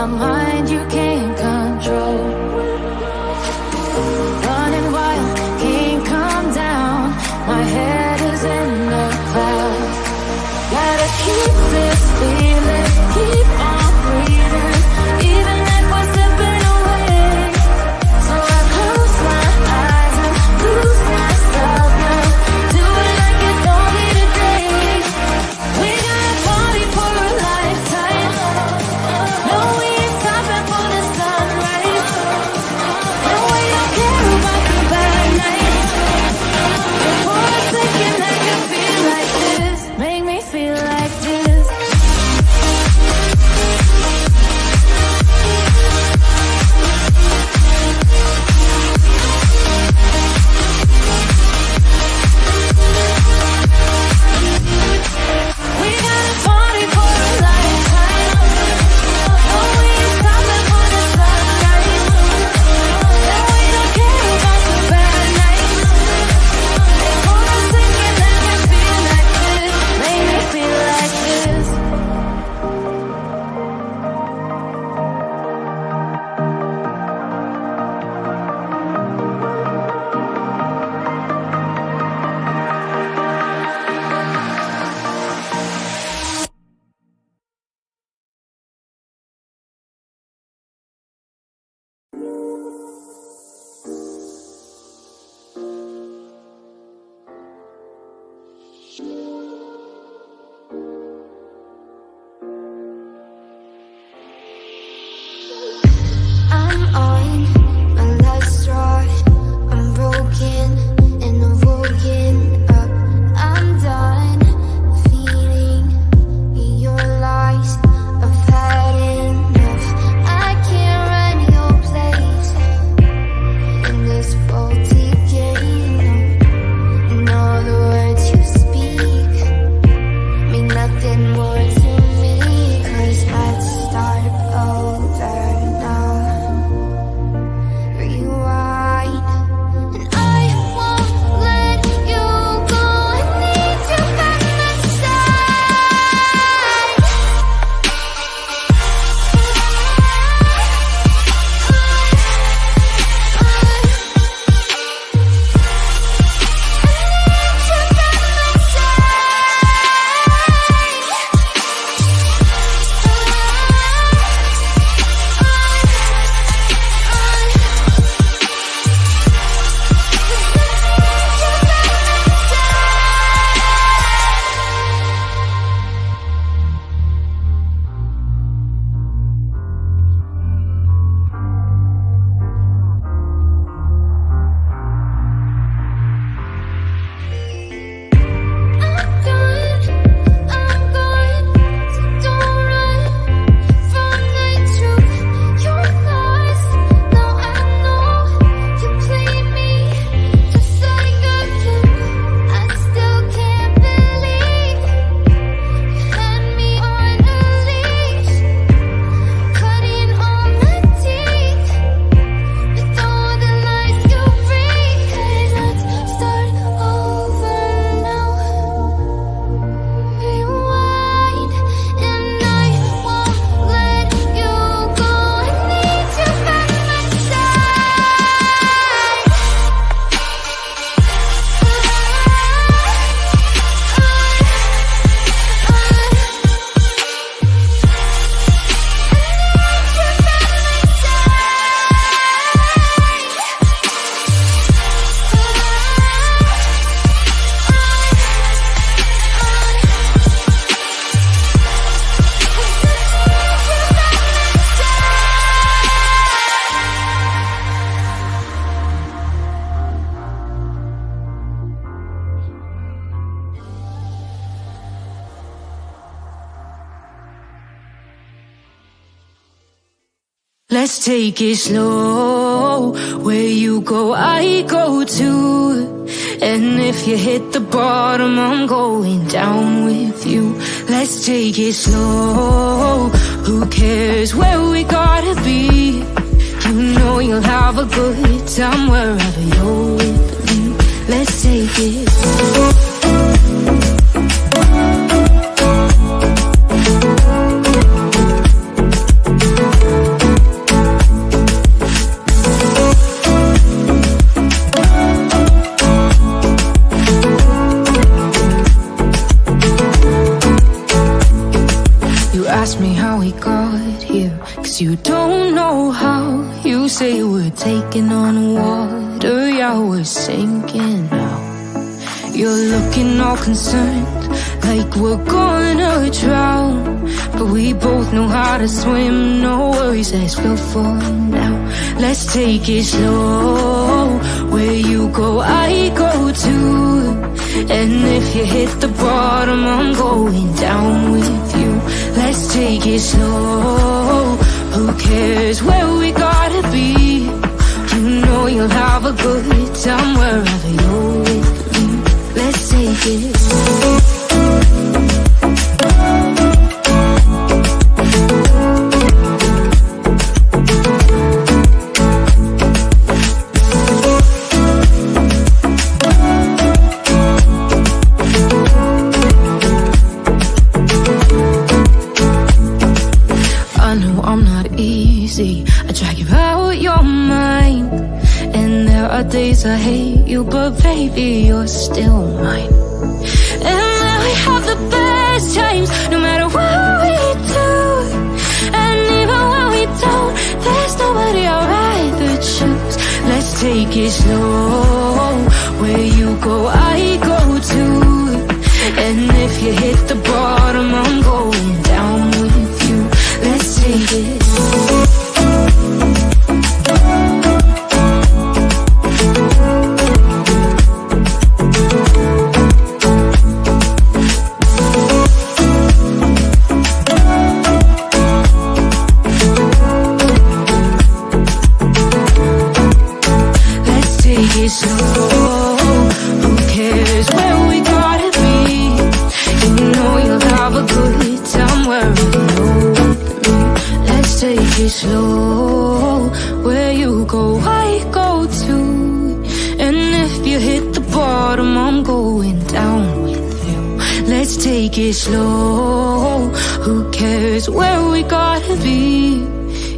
my mind you can't control. Running wild, can't come down. My head is in the clouds. Gotta keep this feeling, keep on breathing, even if we're slipping away. So I close my eyes and lose myself now. Do it like it's only today. We got a party for a lifetime. No, we ain't stopping for the sunrise. No, we don't care about the bad nights. For a second I can feel like this. Make me feel like this. We got a party for a lifetime. No, we ain't stopping for the sunrise. No, we don't care about the bad nights. For a second I can feel like this. Make me feel like this. I'm on my last straw. I'm broken and I'm woken up. I'm done feeding your lies. I've had enough. I can't run your place in this faulty game. And all the words you speak mean nothing more to me. 'Cause let's start over now. Rewind. And I won't let you go. I need you by my side. Let's take it slow. Where you go, I go too. And if you hit the bottom, I'm going down with you. Let's take it slow. Who cares where we gotta be? You know you'll have a good time wherever you're with me. Let's take it slow. you, 'cause you don't know how. You say we're taking on water, yeah, we're sinking now. You're looking all concerned, like we're gonna drown, but we both know how to swim. No worries, let's go for now. Let's take it slow. Where you go, I go too. And if you hit the bottom, I'm going down with you. Let's take it slow. Who cares where we gotta be? You know you'll have a good time wherever you're with me. Let's take it slow. I drag you out your mind, and there are days I hate you, but baby, you're still mine. And now we have the best times, no matter what we do. And even when we don't, there's nobody I'd rather choose. Let's take it slow. Where you go, I go too. And if you hit the bottom, I'm going down with you. Let's take it slow. Slow. Who cares where we gotta be? You know you'll have a good time wherever you're with me. Let's take it slow. Where you go, I go too. And if you hit the bottom, I'm going down with you. Let's take it slow. Who cares where we gotta be?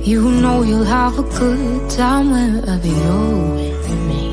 You know you'll have a good time wherever you're with me.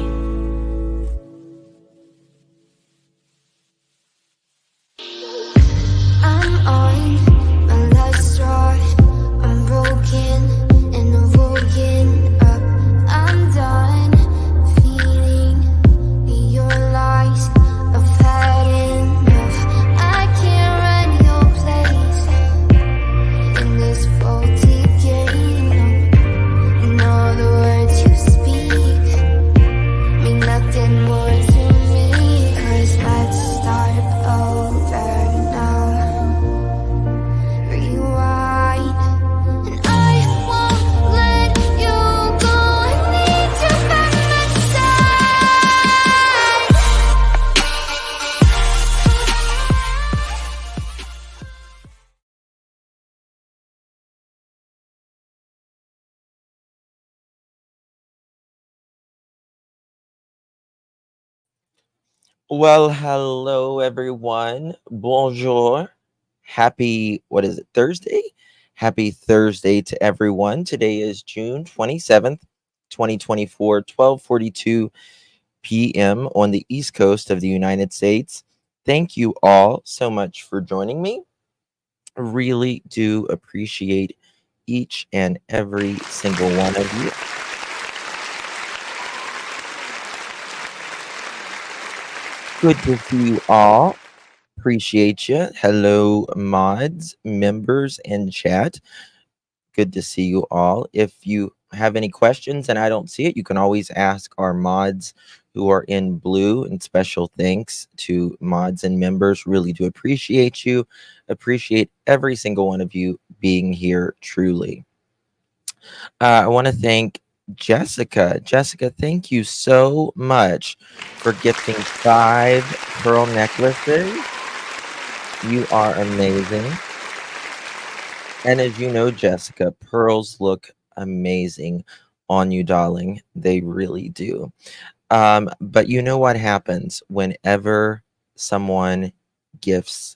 Well, hello everyone. Bonjour. Happy, what is it, Thursday? Happy Thursday to everyone. Today is June 27th, 2024, 12:42 p.m. on the East Coast of the United States. Thank you all so much for joining me. Really do appreciate each and every single one of you. Good to see you all. Appreciate you. Hello, mods, members, and chat. Good to see you all. If you have any questions and I don't see it, you can always ask our mods who are in blue. And special thanks to mods and members. Really do appreciate you. Appreciate every single one of you being here, truly. I want to thank Jessica. Jessica, thank you so much for gifting 5 pearl necklaces. You are amazing. And as you know, Jessica, pearls look amazing on you, darling. They really do. But you know what happens whenever someone gifts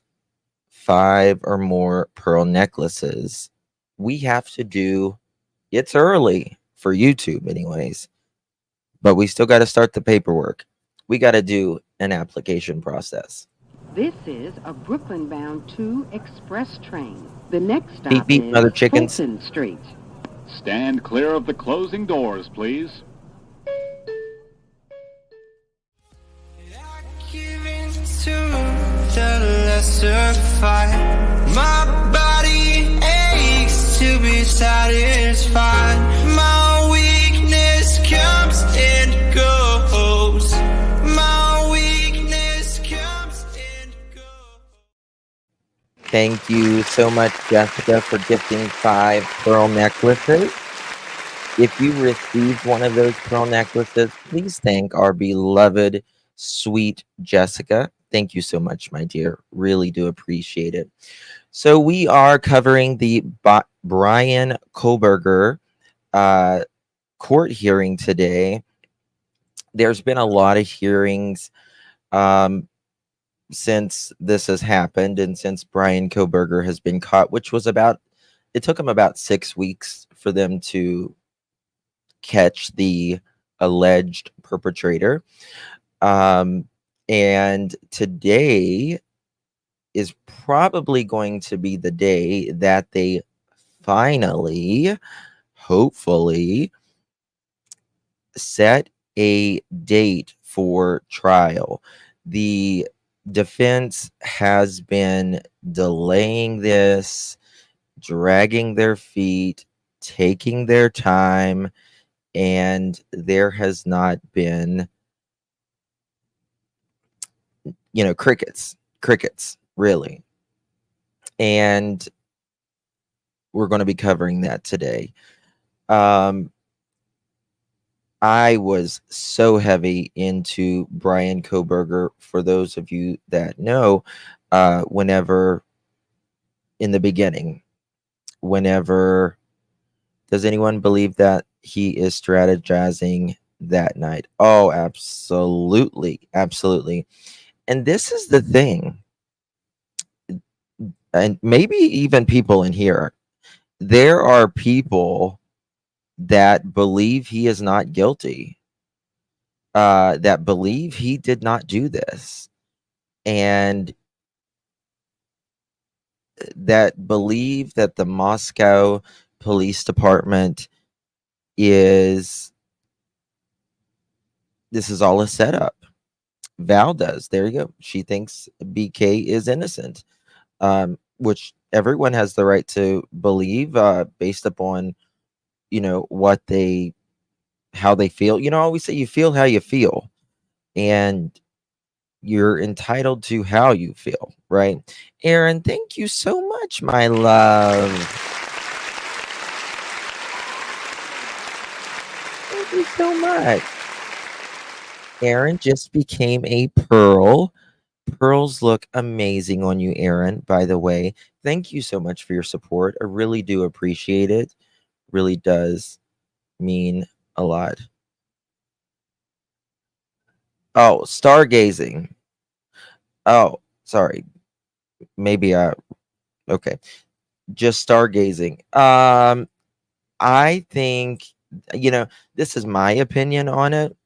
5 or more pearl necklaces? We have to do, it's early for YouTube anyways, but we still got to start the paperwork. We got to do an application process. This is a Brooklyn-bound 2 express train. The next Beep, stop beep, is mother chickens. Fulton Street. Stand clear of the closing doors, please. To the lesser fight, my body aches to be satisfied. My weakness comes and goes. My weakness comes and goes. Thank you so much, Jessica, for gifting 5 pearl necklaces. If you received one of those pearl necklaces, please thank our beloved, sweet Jessica. Thank you so much, my dear. Really do appreciate it. So we are covering the Bryan Kohberger court hearing today. There's been a lot of hearings since this has happened and since Bryan Kohberger has been caught, which was it took him about 6 weeks for them to catch the alleged perpetrator. And today is probably going to be the day that they finally, hopefully, set a date for trial. The defense has been delaying this, dragging their feet, taking their time, and there has not been, crickets, really. And we're going to be covering that today. I was so heavy into Bryan Kohberger. For those of you that know, whenever in the beginning, whenever, does anyone believe that he is strategizing that night? Oh, absolutely. Absolutely. And this is the thing, and maybe even people in here, there are people that believe he is not guilty, that believe he did not do this, and that believe that the Moscow Police Department this is all a setup. Val does. There you go. She thinks BK is innocent, which everyone has the right to believe based upon, how they feel. I always say you feel how you feel, and you're entitled to how you feel, right? Aaron, thank you so much, my love. Thank you so much. Aaron just became a pearl. Pearls look amazing on you, Aaron, by the way. Thank you so much for your support. I really do appreciate it. Really does mean a lot. Oh, stargazing. Oh, sorry. Maybe okay. Just stargazing. I think, this is my opinion on it.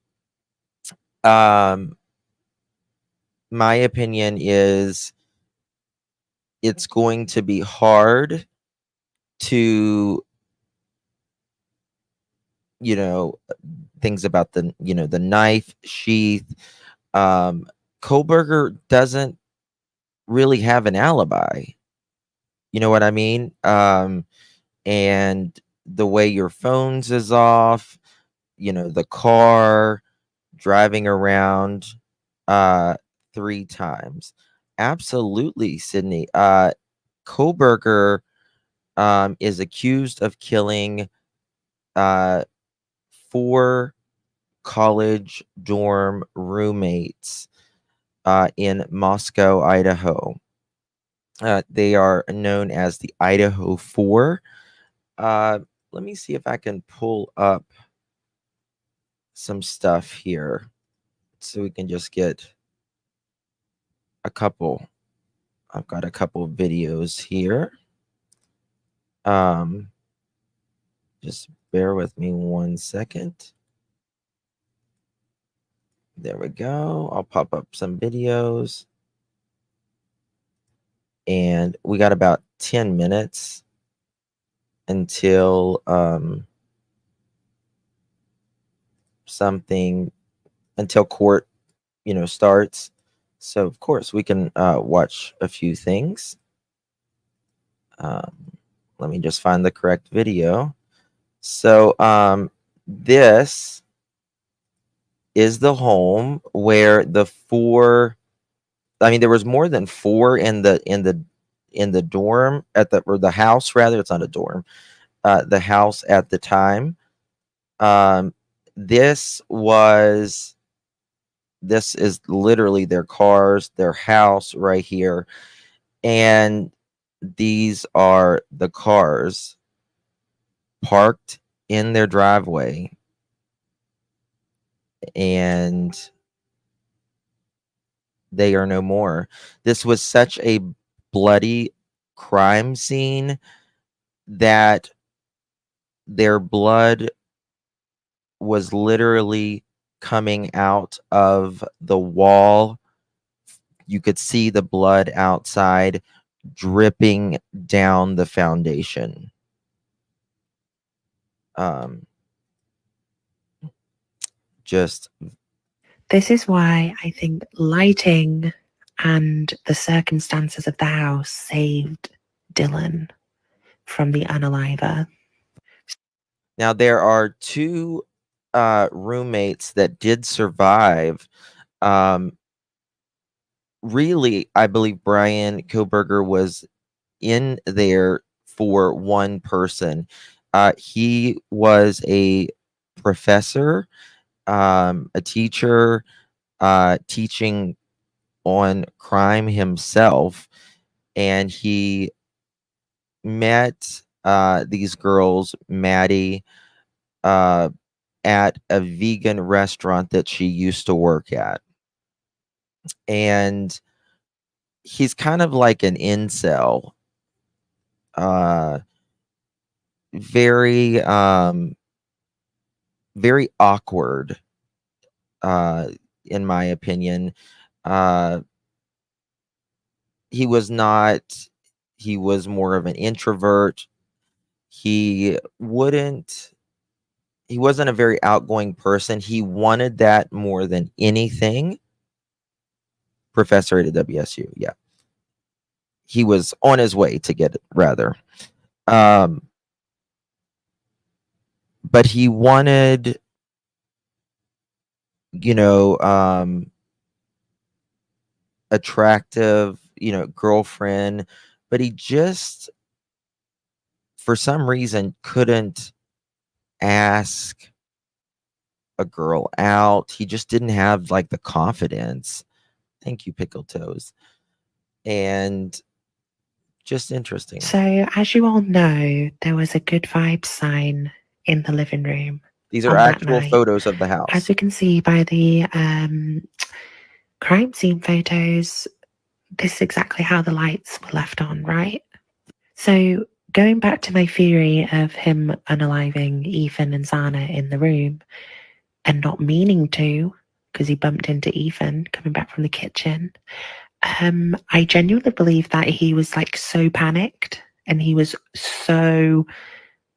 My opinion is it's going to be hard to, things about the knife sheath. Kohberger doesn't really have an alibi. You know what I mean? And the way your phones is off, the car, driving around 3 times. Absolutely, Sydney. Kohberger is accused of killing 4 college dorm roommates in Moscow, Idaho. They are known as the Idaho 4. Let me see if I can pull up some stuff here so we can just get a couple. I've got a couple videos here. Just bear with me 1 second. There we go. I'll pop up some videos. and we got about 10 minutes until court starts. So of course we can watch a few things. Let me just find the correct video. So this is the home where the four, there was more than four in the dorm or the house rather. It's not a dorm. The house at the time. This is literally their cars, their house right here. And these are the cars parked in their driveway. And they are no more. This was such a bloody crime scene that their blood was literally coming out of the wall. You could see the blood outside dripping down the foundation. This is why I think lighting and the circumstances of the house saved Dylan from the unaliver. Now, there are two roommates that did survive. Really, I believe Bryan Kohberger was in there for one person. He was a professor, a teacher, teaching on crime himself, and he met these girls, Maddie, at a vegan restaurant that she used to work at. And he's kind of like an incel. Very very awkward, in my opinion. He was more of an introvert. He wasn't a very outgoing person. He wanted that more than anything. Professor at WSU, yeah. He was on his way to get it, rather. But he wanted, attractive, girlfriend, but he just, for some reason, couldn't ask a girl out. He just didn't have like the confidence. Thank you, Pickle Toes. And just interesting. So, as you all know, there was a good vibe sign in the living room. These are actual photos of the house. As we can see by the crime scene photos, this is exactly how the lights were left on, right? So, going back to my theory of him unaliving Ethan and Zana in the room and not meaning to, because he bumped into Ethan coming back from the kitchen, I genuinely believe that he was like so panicked and he was so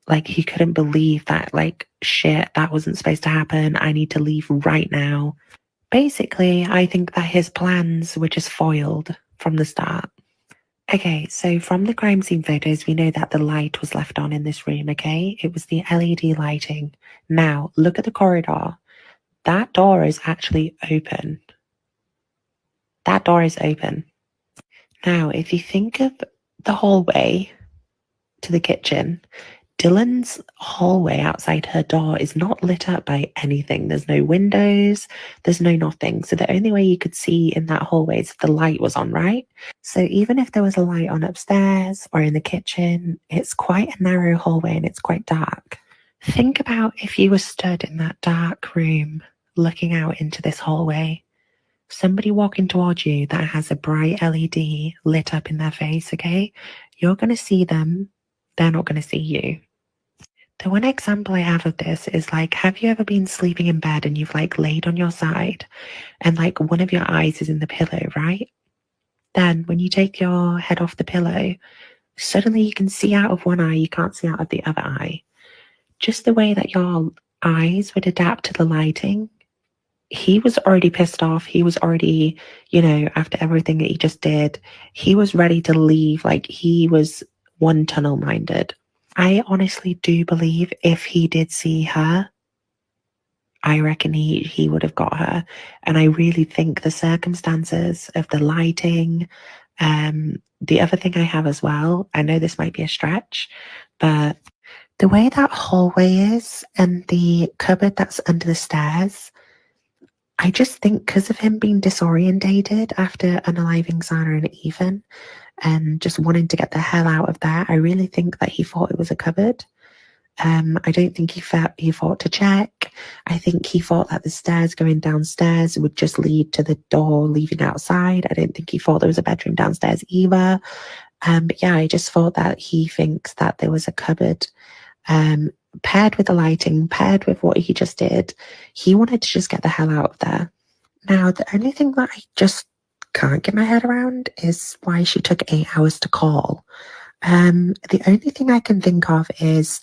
like he couldn't believe that, like, shit, that wasn't supposed to happen. I need to leave right now. Basically, I think that his plans were just foiled from the start. Okay, so from the crime scene photos, we know that the light was left on in this room, okay? It was the LED lighting. Now, look at the corridor. That door is actually open. That door is open. Now, if you think of the hallway to the kitchen, Dylan's hallway outside her door is not lit up by anything. There's no windows, there's no nothing. So the only way you could see in that hallway is if the light was on, right? So even if there was a light on upstairs or in the kitchen, it's quite a narrow hallway and it's quite dark. Think about if you were stood in that dark room looking out into this hallway. Somebody walking towards you that has a bright LED lit up in their face, okay? You're going to see them. They're not going to see you. The one example I have of this is like, have you ever been sleeping in bed and you've like laid on your side and like one of your eyes is in the pillow, right? Then when you take your head off the pillow, suddenly you can see out of one eye, you can't see out of the other eye. Just the way that your eyes would adapt to the lighting. He was already pissed off. He was already, after everything that he just did, he was ready to leave. Like, he was one tunnel minded. I honestly do believe if he did see her, I reckon he would have got her. And I really think the circumstances of the lighting, the other thing I have as well, I know this might be a stretch, but the way that hallway is and the cupboard that's under the stairs, I just think because of him being disorientated after unaliving Zana and Ethan and just wanting to get the hell out of there, I really think that he thought it was a cupboard. I don't think he thought to check. I think he thought that the stairs going downstairs would just lead to the door leaving outside. I don't think he thought there was a bedroom downstairs either. But yeah, I just thought that he thinks that there was a cupboard. Paired with the lighting, paired with what he just did, he wanted to just get the hell out of there. Now, the only thing that I just can't get my head around is why she took 8 hours to call. The only thing I can think of is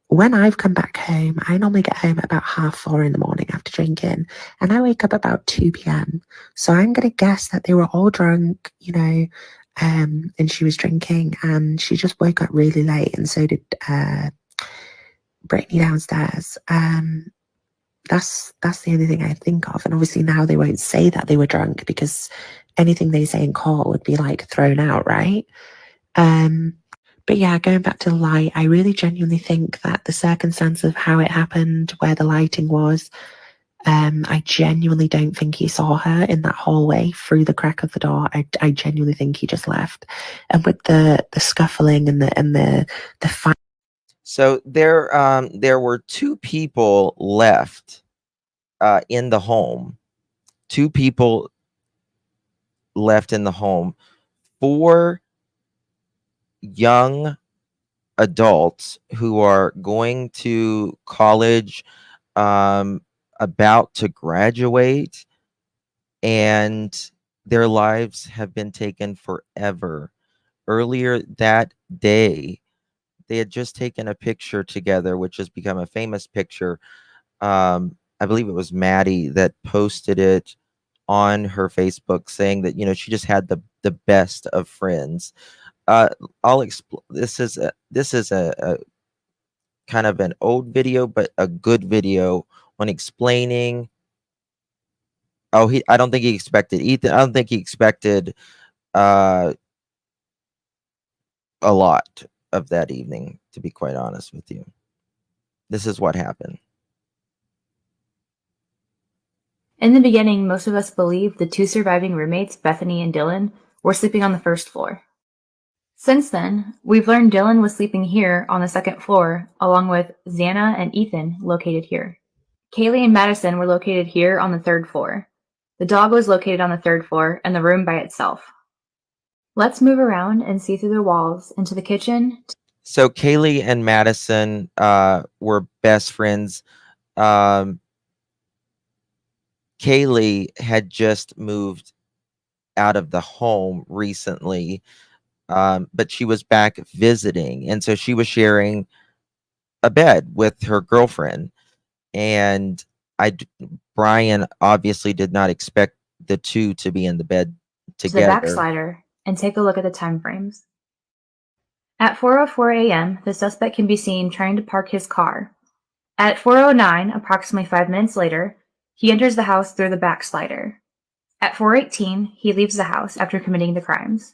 when I've come back home, I normally get home at about 4:30 in the morning after drinking, and I wake up about 2 p.m. So I'm going to guess that they were all drunk, and she was drinking, and she just woke up really late, and so did Brittany downstairs. That's the only thing I think of. And obviously now they won't say that they were drunk because anything they say in court would be like thrown out, right? But yeah, going back to the light, I really genuinely think that the circumstance of how it happened, where the lighting was, I genuinely don't think he saw her in that hallway through the crack of the door. I genuinely think he just left. And with the scuffling and the fight. So there were 2 people left in the home. 2 people left in the home. 4 young adults who are going to college, about to graduate, and their lives have been taken forever. Earlier that day, they had just taken a picture together, which has become a famous picture. I believe it was Maddie that posted it on her Facebook, saying that she just had the best of friends. I'll explain. This is a kind of an old video, but a good video when explaining. Oh, I don't think he expected Ethan. I don't think he expected a lot of that evening, to be quite honest with you. This is what happened. In the beginning, most of us believed the 2 surviving roommates, Bethany and Dylan, were sleeping on the first floor. Since then, we've learned Dylan was sleeping here on the second floor, along with Xana and Ethan located here. Kaylee and Madison were located here on the 3rd floor. The dog was located on the 3rd floor and the room by itself. Let's move around and see through the walls into the kitchen. So Kaylee and Madison were best friends. Kaylee had just moved out of the home recently, but she was back visiting, and so she was sharing a bed with her girlfriend. And Bryan obviously did not expect the 2 to be in the bed together. To the backslider and take a look at the time frames. At 4:04 a.m., the suspect can be seen trying to park his car. At 4:09, approximately 5 minutes later, he enters the house through the backslider. At 4:18, he leaves the house after committing the crimes.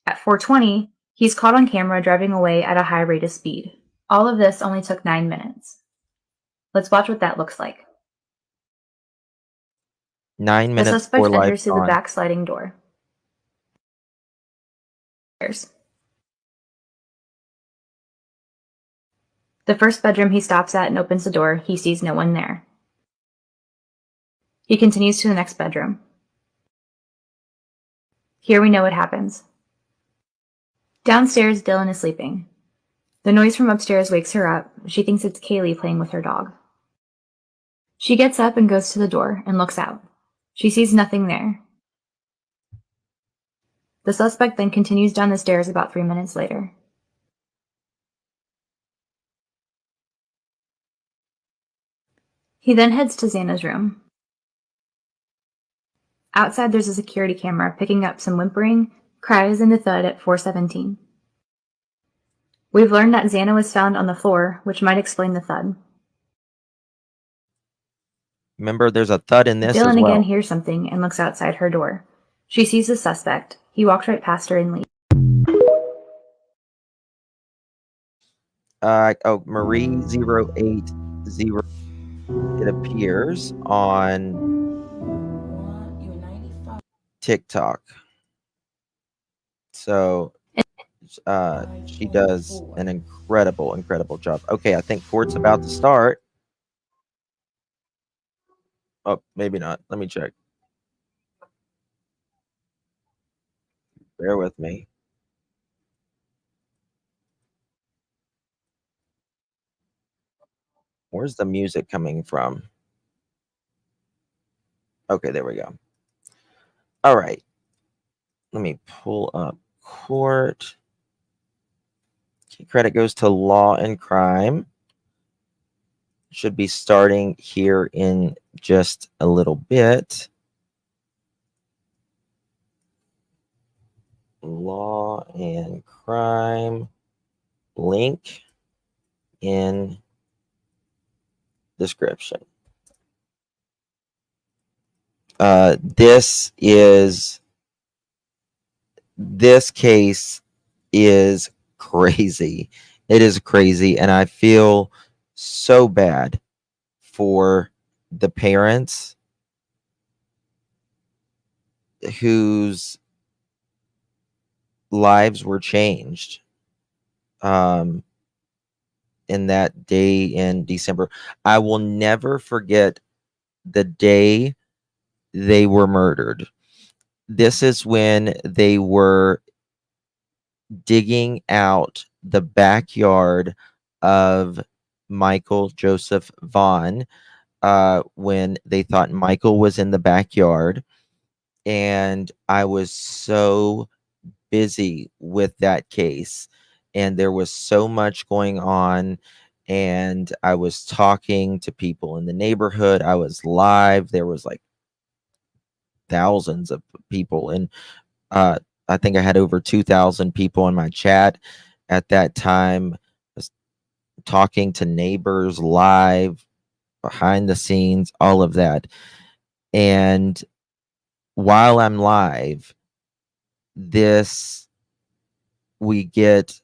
At 4:20, he's caught on camera driving away at a high rate of speed. All of this only took 9 minutes. Let's watch what that looks like. 9 minutes. The suspect before enters through the lights back sliding door. The first bedroom he stops at and opens the door, he sees no one there. He continues to the next bedroom. Here we know what happens. Downstairs, Dylan is sleeping. The noise from upstairs wakes her up. She thinks it's Kaylee playing with her dog. She gets up and goes to the door and looks out. She sees nothing there. The suspect then continues down the stairs about 3 minutes later. He then heads to Xana's room. Outside, there's a security camera picking up some whimpering, cries, and a thud at 4:17. We've learned that Xana was found on the floor, which might explain the thud. Remember, there's a thud in this as Dylan well. again hears something and looks outside her door. She sees the suspect. He walks right past her and leaves. Marie 080. It appears on TikTok. So she does an incredible job. Okay, I think court's about to start. Oh, maybe not. Let me check. Bear with me. Where's the music coming from? Okay, there we go. All right. Let me pull up court. Okay, credit goes to law and crime. Should be starting here in just a little bit. Law and crime link in description. This case is crazy. It is crazy, and I feel so bad for the parents whose lives were changed in that day in December. I will never forget the day they were murdered. This is when they were digging out the backyard of Michael Joseph Vaughn when they thought Michael was in the backyard. And I was so busy with that case, and there was so much going on, and I was talking to people in the neighborhood. I was live. There was like thousands of people, and I think I had over 2,000 people in my chat at that time. I was talking to neighbors live, behind the scenes, all of that. And while I'm live, we get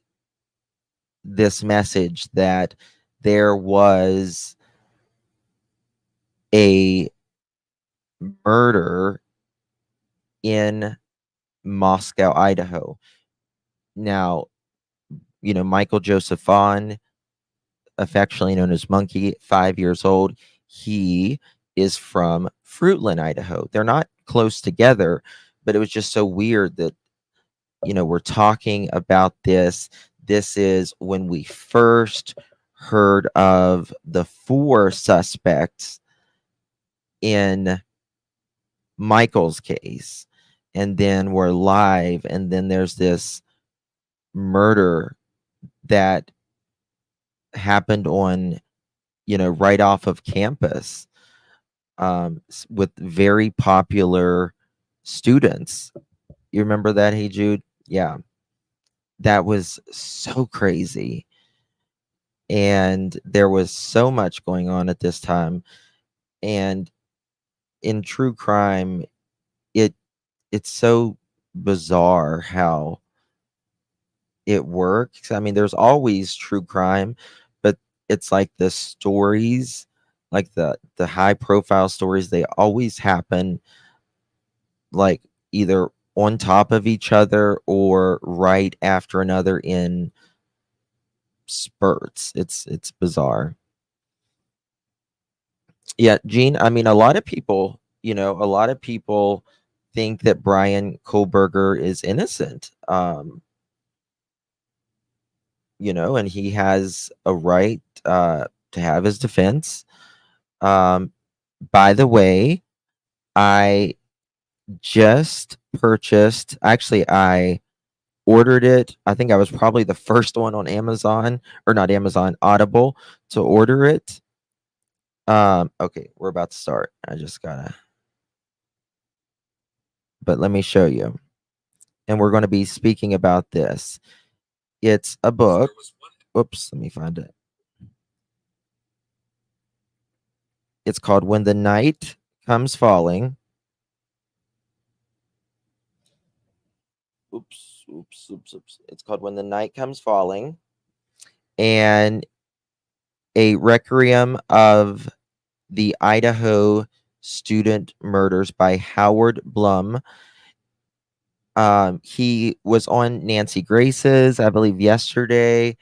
this message that there was a murder in Moscow, Idaho. Now, Michael Joseph Vaughn, affectionately known as Monkey, 5 years old, he is from Fruitland, Idaho. They're not close together, but it was just so weird that we're talking about this. This is when we first heard of the 4 suspects in Michael's case. And then we're live, and then there's this murder that happened on, right off of campus, with very popular students. You remember that? Hey, Jude? Yeah. That was so crazy. And there was so much going on at this time. And in true crime, it's so bizarre how it works. I mean, there's always true crime, but it's like the stories, like the high profile stories, they always happen like either on top of each other or right after another in spurts. It's bizarre. Yeah, Gene, I mean, a lot of people think that Bryan Kohberger is innocent. And he has a right to have his defense. By the way, I just purchased. Actually, I ordered it. I think I was probably the first one on Amazon, or not Amazon, Audible, to order it. Okay, we're about to start. I just gotta, but let me show you. And we're going to be speaking about this. It's a book. Oops, let me find it. It's called When the Night Comes Falling. Oops. It's called When the Night Comes Falling. And a requiem of the Idaho student murders by Howard Blum. He was on Nancy Grace's, I believe, yesterday.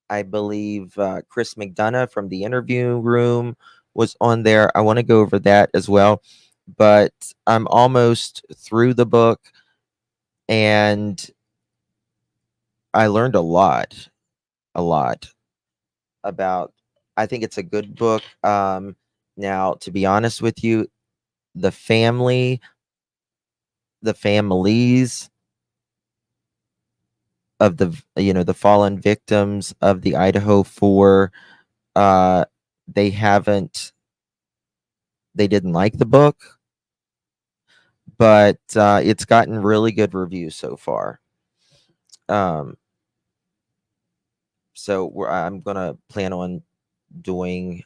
I believe Chris McDonough from the interview room was on there. I want to go over that as well. But I'm almost through the book, and I learned a lot about. I think it's a good book. Now, to be honest with you, the families of the fallen victims of the Idaho 4, they didn't like the book, but it's gotten really good reviews so far. So I'm gonna plan on doing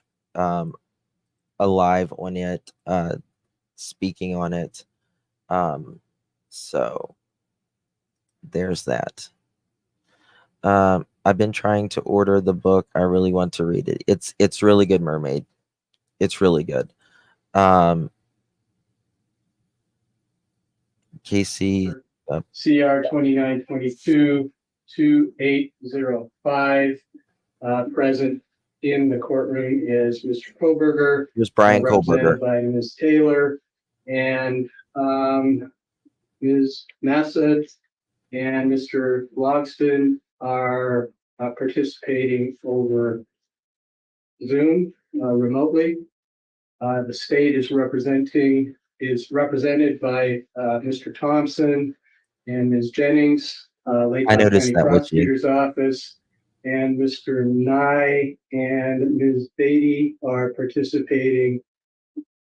a live on it, speaking on it. So there's that. I've been trying to order the book. I really want to read it. It's really good, Mermaid. It's really good. Casey, CR 2922-2805. Present in the courtroom is Mr. Kohberger, here's Bryan represented Kohberger. by Ms. Taylor, and Ms. Massett and Mr. Logston are participating over Zoom remotely. The state is represented by Mr. Thompson and Ms. Jennings, Lake I County noticed that with you. Prosecutor's Office, and Mr. Nye and Ms. Beatty are participating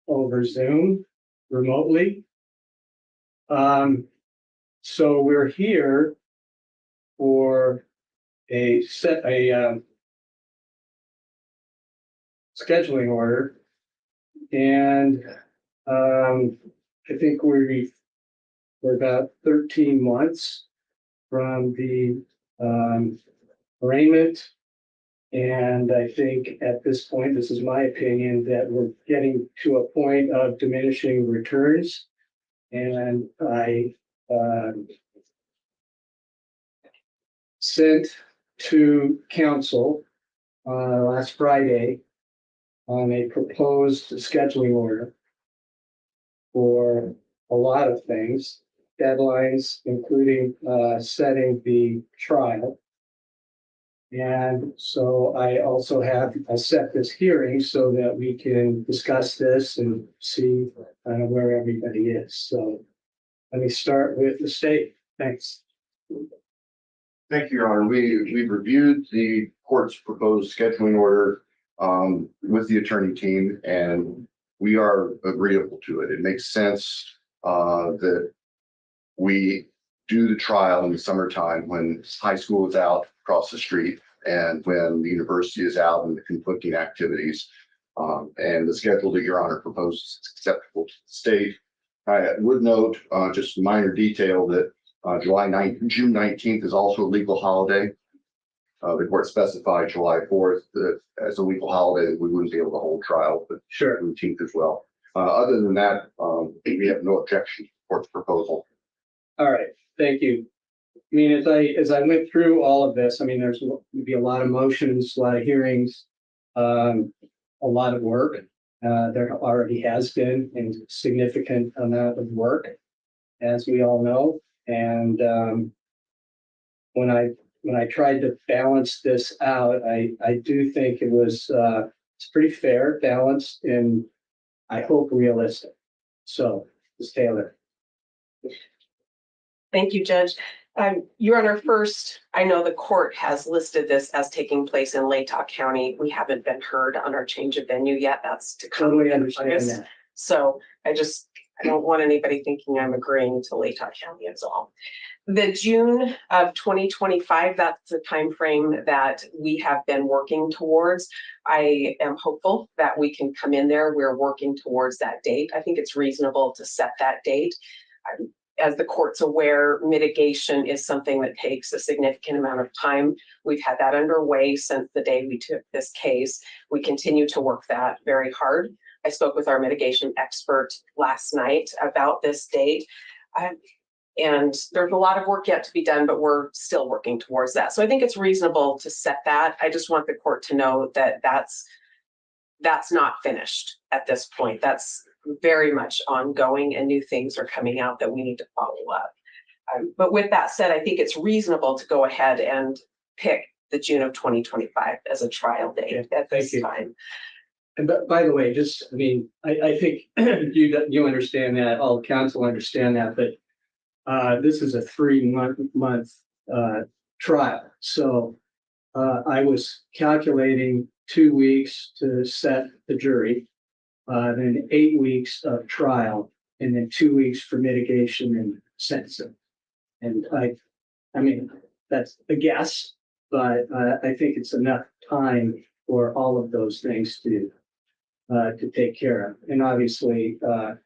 over Zoom remotely. So we're here for a scheduling order, and I think we're about 13 months from the arraignment. And I think at this point, this is my opinion, that we're getting to a point of diminishing returns. And I sent to council last Friday on a proposed scheduling order for a lot of things, deadlines, including setting the trial. And so I also have set this hearing so that we can discuss this and see where everybody is. So let me start with the state. Thanks. Thank you, Your Honor. We've reviewed the court's proposed scheduling order with the attorney team, and we are agreeable to it. It makes sense that we do the trial in the summertime when high school is out across the street and when the university is out and the conflicting activities. And the schedule that Your Honor proposes is acceptable to the state. I would note just a minor detail that June 19th is also a legal holiday. The court specified July 4th as a legal holiday. We wouldn't be able to hold trial, but Sure. 19th as well. Other than that, we have no objection to the court's proposal. All right. Thank you. I mean, as I went through all of this, I mean, there's going to be a lot of motions, a lot of hearings, a lot of work. There already has been a significant amount of work, as we all know. And when I tried to balance this out, I do think it's pretty fair, balanced, and I hope realistic. So, Ms. Taylor. Thank you, Judge. Your Honor, first, I know the court has listed this as taking place in Latah County. We haven't been heard on our change of venue yet. That's to come. Totally in understand August. that. So I don't want anybody thinking I'm agreeing to Latah County is all. The June of 2025, that's the time frame that we have been working towards. I am hopeful that we can come in there. We're working towards that date. I think it's reasonable to set that date. As the court's aware, mitigation is something that takes a significant amount of time. We've had that underway since the day we took this case. We continue to work that very hard. I spoke with our mitigation expert last night about this date. And there's a lot of work yet to be done, but we're still working towards that. So I think it's reasonable to set that. I just want the court to know that that's not finished at this point. That's very much ongoing, and new things are coming out that we need to follow up. But with that said, I think it's reasonable to go ahead and pick the June of 2025 as a trial date at this time. And by the way, I think you understand that, all council understand that, but this is a 3-month trial. So I was calculating 2 weeks to set the jury, then 8 weeks of trial, and then 2 weeks for mitigation and sentencing. And I mean, that's a guess, but I think it's enough time for all of those things to take care of. And obviously, the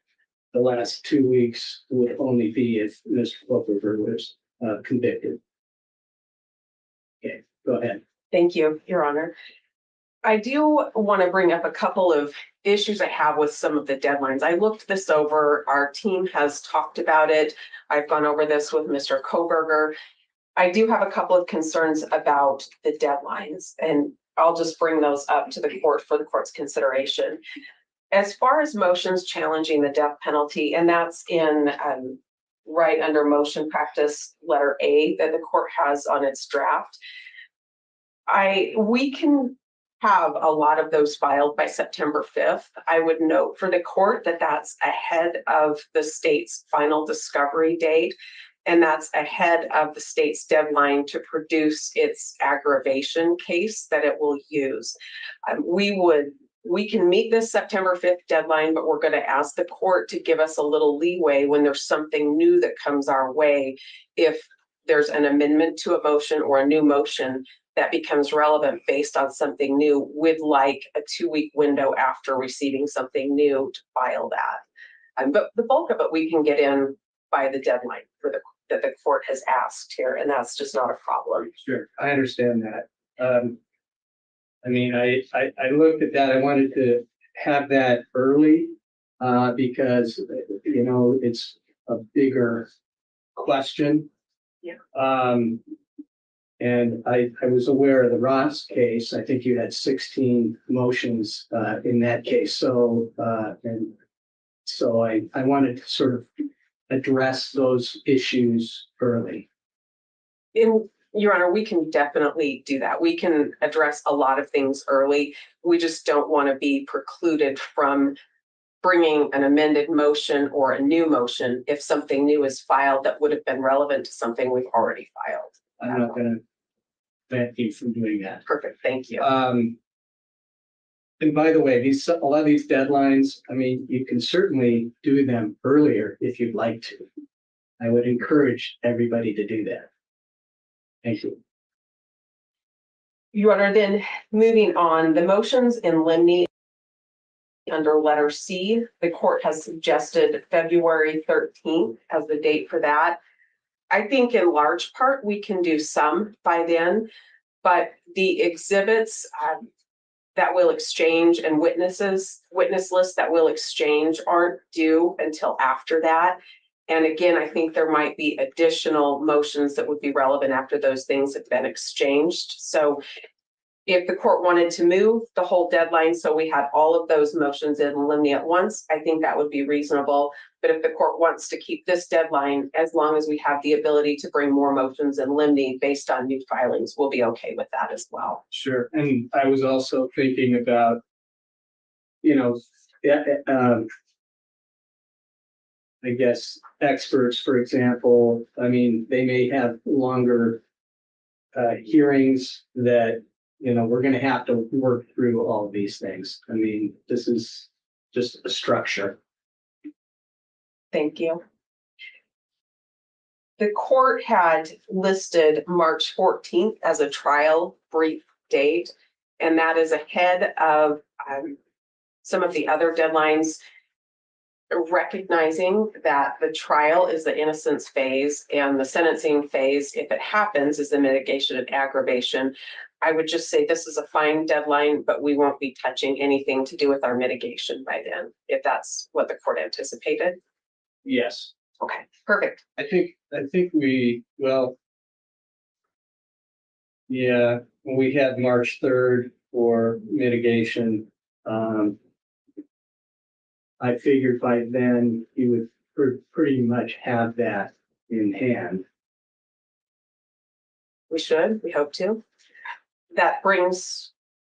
last 2 weeks would only be if Mr. Kohberger was convicted. Okay, go ahead. Thank you, Your Honor. I do want to bring up a couple of issues I have with some of the deadlines. I looked this over. Our team has talked about it. I've gone over this with Mr. Kohberger. I do have a couple of concerns about the deadlines, and I'll just bring those up to the court for the court's consideration. As far as motions challenging the death penalty, and that's in right under motion practice letter A that the court has on its draft, we can have a lot of those filed by September 5th. I would note for the court that that's ahead of the state's final discovery date, and that's ahead of the state's deadline to produce its aggravation case that it will use. We can meet this September 5th deadline, but we're going to ask the court to give us a little leeway when there's something new that comes our way. If there's an amendment to a motion or a new motion that becomes relevant based on something new, we'd like a 2-week window after receiving something new to file that. But the bulk of it we can get in by the deadline that the court has asked here, and that's just not a problem. Sure, I understand that. I mean, I looked at that. I wanted to have that early because, you know, it's a bigger question. Yeah. And I was aware of the Ross case. I think you had 16 motions in that case. So I wanted to sort of address those issues early. Your Honor, we can definitely do that. We can address a lot of things early. We just don't want to be precluded from bringing an amended motion or a new motion if something new is filed that would have been relevant to something we've already filed. I'm not going to prevent you from doing that. Perfect, thank you. And by the way, a lot of these deadlines, I mean, you can certainly do them earlier if you'd like to. I would encourage everybody to do that. Thank you. Your Honor, then moving on, the motions in limine under letter C, the court has suggested February 13th as the date for that. I think in large part we can do some by then, but the exhibits that we'll exchange and witness lists that we'll exchange aren't due until after that. And again, I think there might be additional motions that would be relevant after those things have been exchanged. So if the court wanted to move the whole deadline so we had all of those motions in limine at once, I think that would be reasonable. But if the court wants to keep this deadline, as long as we have the ability to bring more motions in limine based on new filings, we'll be okay with that as well. Sure. And I was also thinking about, you know, I guess, experts, for example, I mean, they may have longer hearings that, you know, we're gonna have to work through all these things. I mean, this is just a structure. Thank you. The court had listed March 14th as a trial brief date, and that is ahead of some of the other deadlines, recognizing that the trial is the innocence phase and the sentencing phase, if it happens, is the mitigation and aggravation. I would just say this is a fine deadline, but we won't be touching anything to do with our mitigation by then, if that's what the court anticipated. Yes. Okay, perfect. I think we, well, yeah, we had March 3rd for mitigation. I figured by then you would pretty much have that in hand. We should, we hope to. That brings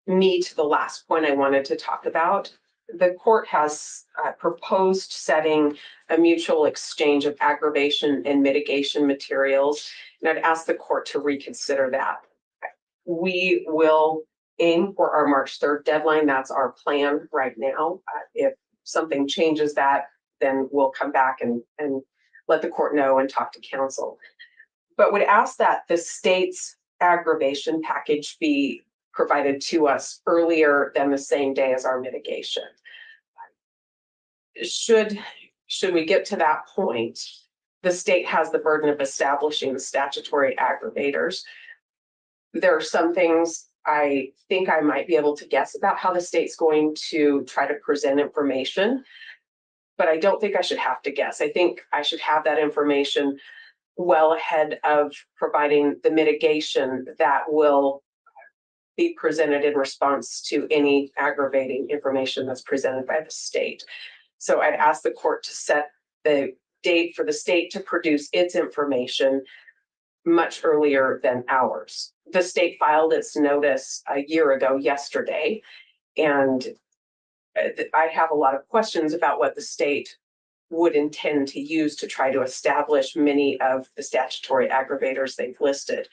me to the last point I wanted to talk about. The court has proposed setting a mutual exchange of aggravation and mitigation materials, and I'd ask the court to reconsider that. We will aim for our March 3rd deadline. That's our plan right now. If something changes that, then we'll come back and let the court know and talk to counsel. But would ask that the state's aggravation package be provided to us earlier than the same day as our mitigation. Should we get to that point, the state has the burden of establishing the statutory aggravators. There are some things I think I might be able to guess about how the state's going to try to present information, but I don't think I should have to guess. I think I should have that information well ahead of providing the mitigation that will be presented in response to any aggravating information that's presented by the state. So I'd ask the court to set the date for the state to produce its information much earlier than ours. The state filed its notice a year ago yesterday, and I have a lot of questions about what the state would intend to use to try to establish many of the statutory aggravators they've listed.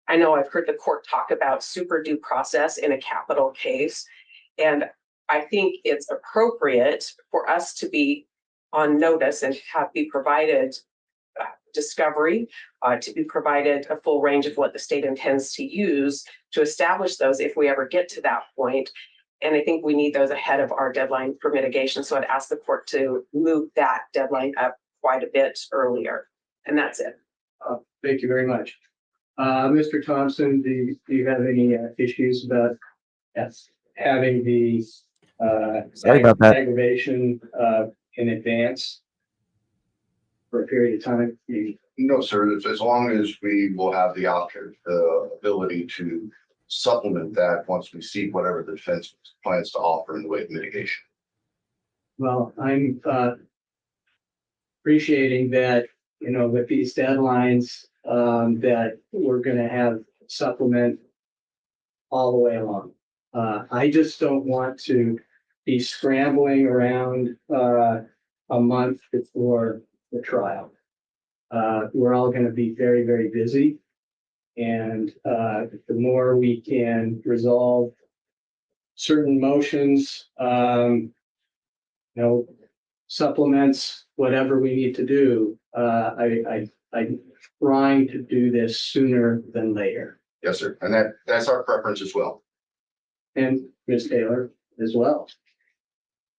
I know I've heard the court talk about super due process in a capital case, and I think it's appropriate for us to be on notice and be provided discovery, to be provided a full range of what the state intends to use to establish those if we ever get to that point. And I think we need those ahead of our deadline for mitigation. So I'd ask the court to move that deadline up quite a bit earlier. And that's it. Thank you very much. Mr. Thompson, do you have any issues about having the Sorry about that. aggravation in advance for a period of time? No, sir, as long as we will have the option, the ability to supplement that once we see whatever the defense plans to offer in the way of mitigation. Well, I'm appreciating that, you know, with these deadlines, that we're gonna have supplement all the way along. I just don't want to be scrambling around a month before the trial. We're all gonna be very, very busy. And the more we can resolve certain motions, you know, supplements, whatever we need to do, I'm trying to do this sooner than later. Yes, sir, and that's our preference as well. And Ms. Taylor as well.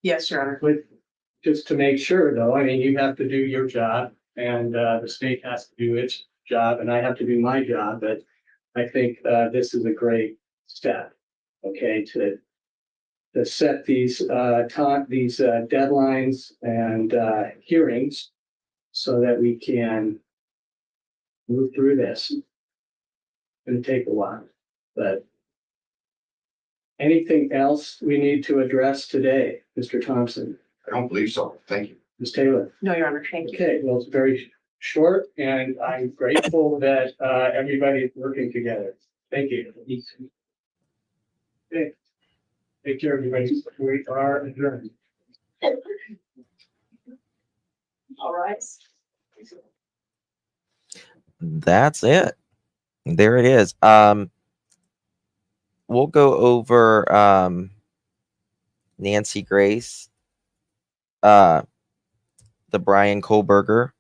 Yes, Your Honor. But just to make sure though, I mean, you have to do your job and the state has to do its job and I have to do my job, but I think this is a great step, okay, to set these deadlines and hearings so that we can move through this. It's gonna take a while, but anything else we need to address today, Mr. Thompson? I don't believe so. Thank you. Ms. Taylor? No, Your Honor, thank you. Okay, well, it's very short and I'm grateful that everybody's working together. Thank you. Okay. Take care, everybody. We are adjourned. All right. That's it. There it is. We'll go over Nancy Grace, the Bryan Kohberger.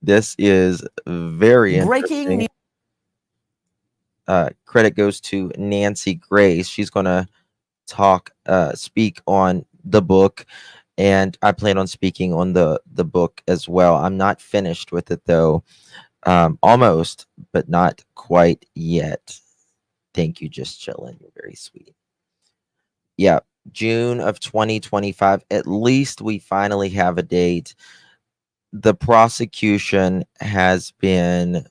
This is very Breaking interesting. Credit goes to Nancy Grace. She's gonna speak on the book, and I plan on speaking on the book as well. I'm not finished with it though. Almost, but not quite yet. Thank you, just chilling. You're very sweet. Yeah, June of 2025. At least we finally have a date. The prosecution has been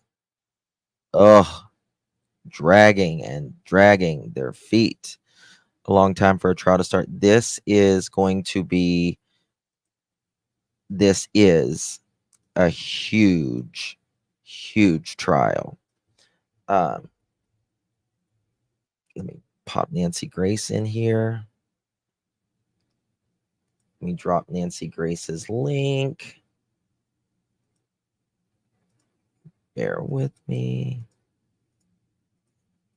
dragging and dragging their feet a long time for a trial to start. This is a huge trial. Let me pop Nancy Grace in here. Let me drop Nancy Grace's link. Bear with me.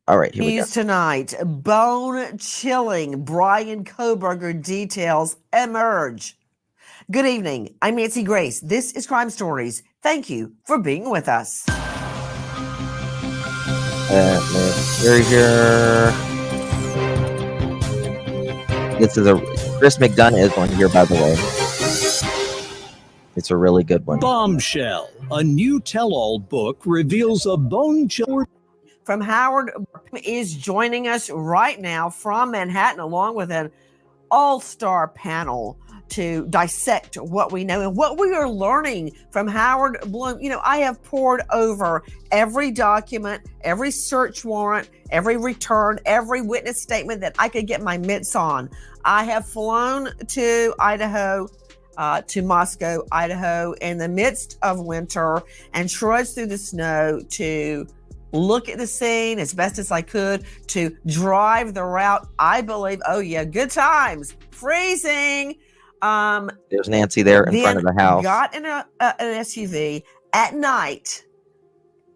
All right, here we go. tonight. Bone chilling Bryan Kohberger details emerge. Good evening. I'm Nancy Grace. This is Crime Stories. Thank you for being with us. Here. This is Chris McDonough is on here, by the way. It's a really good one. Bombshell, a new tell-all book reveals a bone chiller. From Howard is joining us right now from Manhattan, along with an all-star panel to dissect what we know and what we are learning from Howard Bloom. You know, I have poured over every document, every search warrant, every return, every witness statement that I could get my mitts on. I have flown to Idaho, to Moscow, Idaho, in the midst of winter and trudged through the snow to look at the scene as best as I could, to drive the route. I believe, oh yeah, good times, freezing. There's Nancy there in front of the house. Got in an SUV at night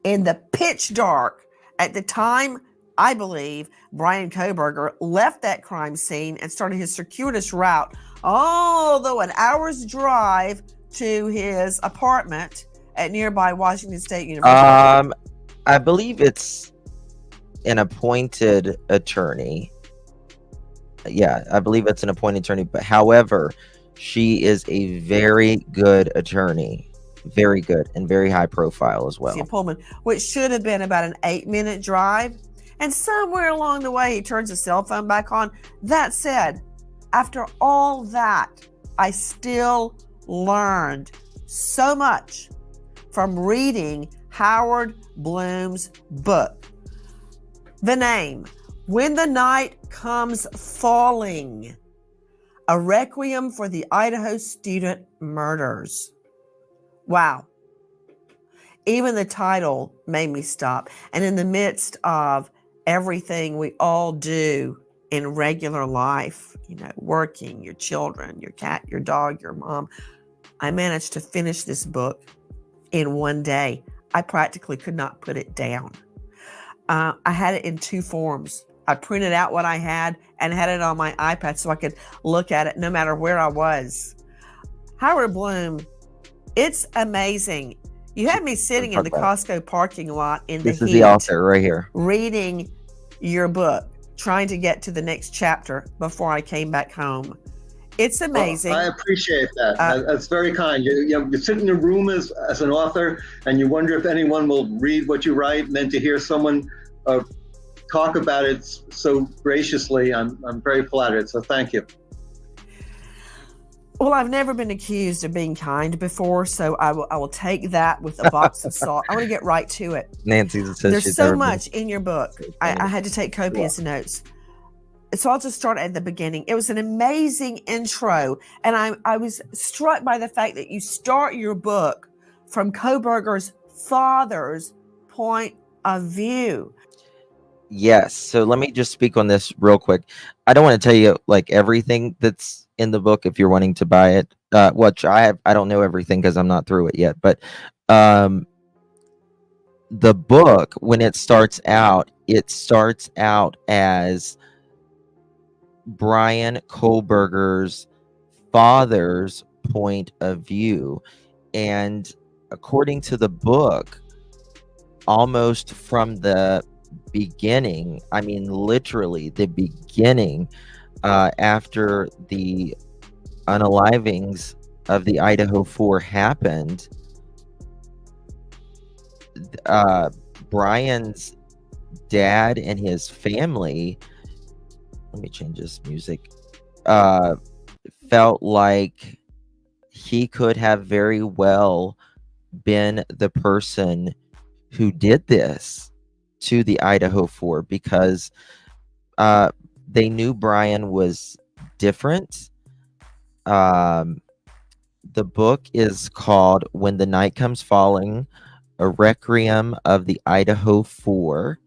in the pitch dark. At the time, I believe Bryan Kohberger left that crime scene and started his circuitous route, although an hour's drive to his apartment at nearby Washington State University. I believe it's an appointed attorney. Yeah, I believe it's an appointed attorney. But however, she is a very good attorney. Very good and very high profile as well. Pullman, which should have been about an 8-minute drive. And somewhere along the way, he turns his cell phone back on. That said, after all that, I still learned so much from reading Howard Bloom's book. The name, When the Night Comes Falling, a Requiem for the Idaho Student Murders. Wow. Even the title made me stop. And in the midst of everything we all do in regular life, you know, working, your children, your cat, your dog, your mom, I managed to finish this book in one day. I practically could not put it down. I had it in 2 forms. I printed out what I had and had it on my iPad so I could look at it no matter where I was. Howard Bloom, it's amazing. You had me sitting in the Costco parking lot in the heat. This is the author right here. Reading your book, trying to get to the next chapter before I came back home. It's amazing. Well, I appreciate that. That's very kind. You sit in a room as an author and you wonder if anyone will read what you write, and then to hear someone talk about it so graciously, I'm very flattered. So thank you. Well, I've never been accused of being kind before, so I will take that with a box of salt. I want to get right to it. Nancy says there's so much in your book. I had to take copious notes. So I'll just start at the beginning. It was an amazing intro, and I was struck by the fact that you start your book from Kohberger's father's point of view. Yes. So let me just speak on this real quick. I don't want to tell you like everything that's in the book if you're wanting to buy it. which I don't know everything because I'm not through it yet, but um, the book, when it starts out as Bryan Kohberger's father's point of view. And according to the book, almost from the beginning, I mean, literally the beginning, after the unalivings of the Idaho 4 happened, Bryan's dad and his family, let me change this music, felt like he could have very well been the person who did this to the Idaho 4, because they knew Bryan was different. The book is called When the Night Comes Falling, a Requiem of the Idaho 4.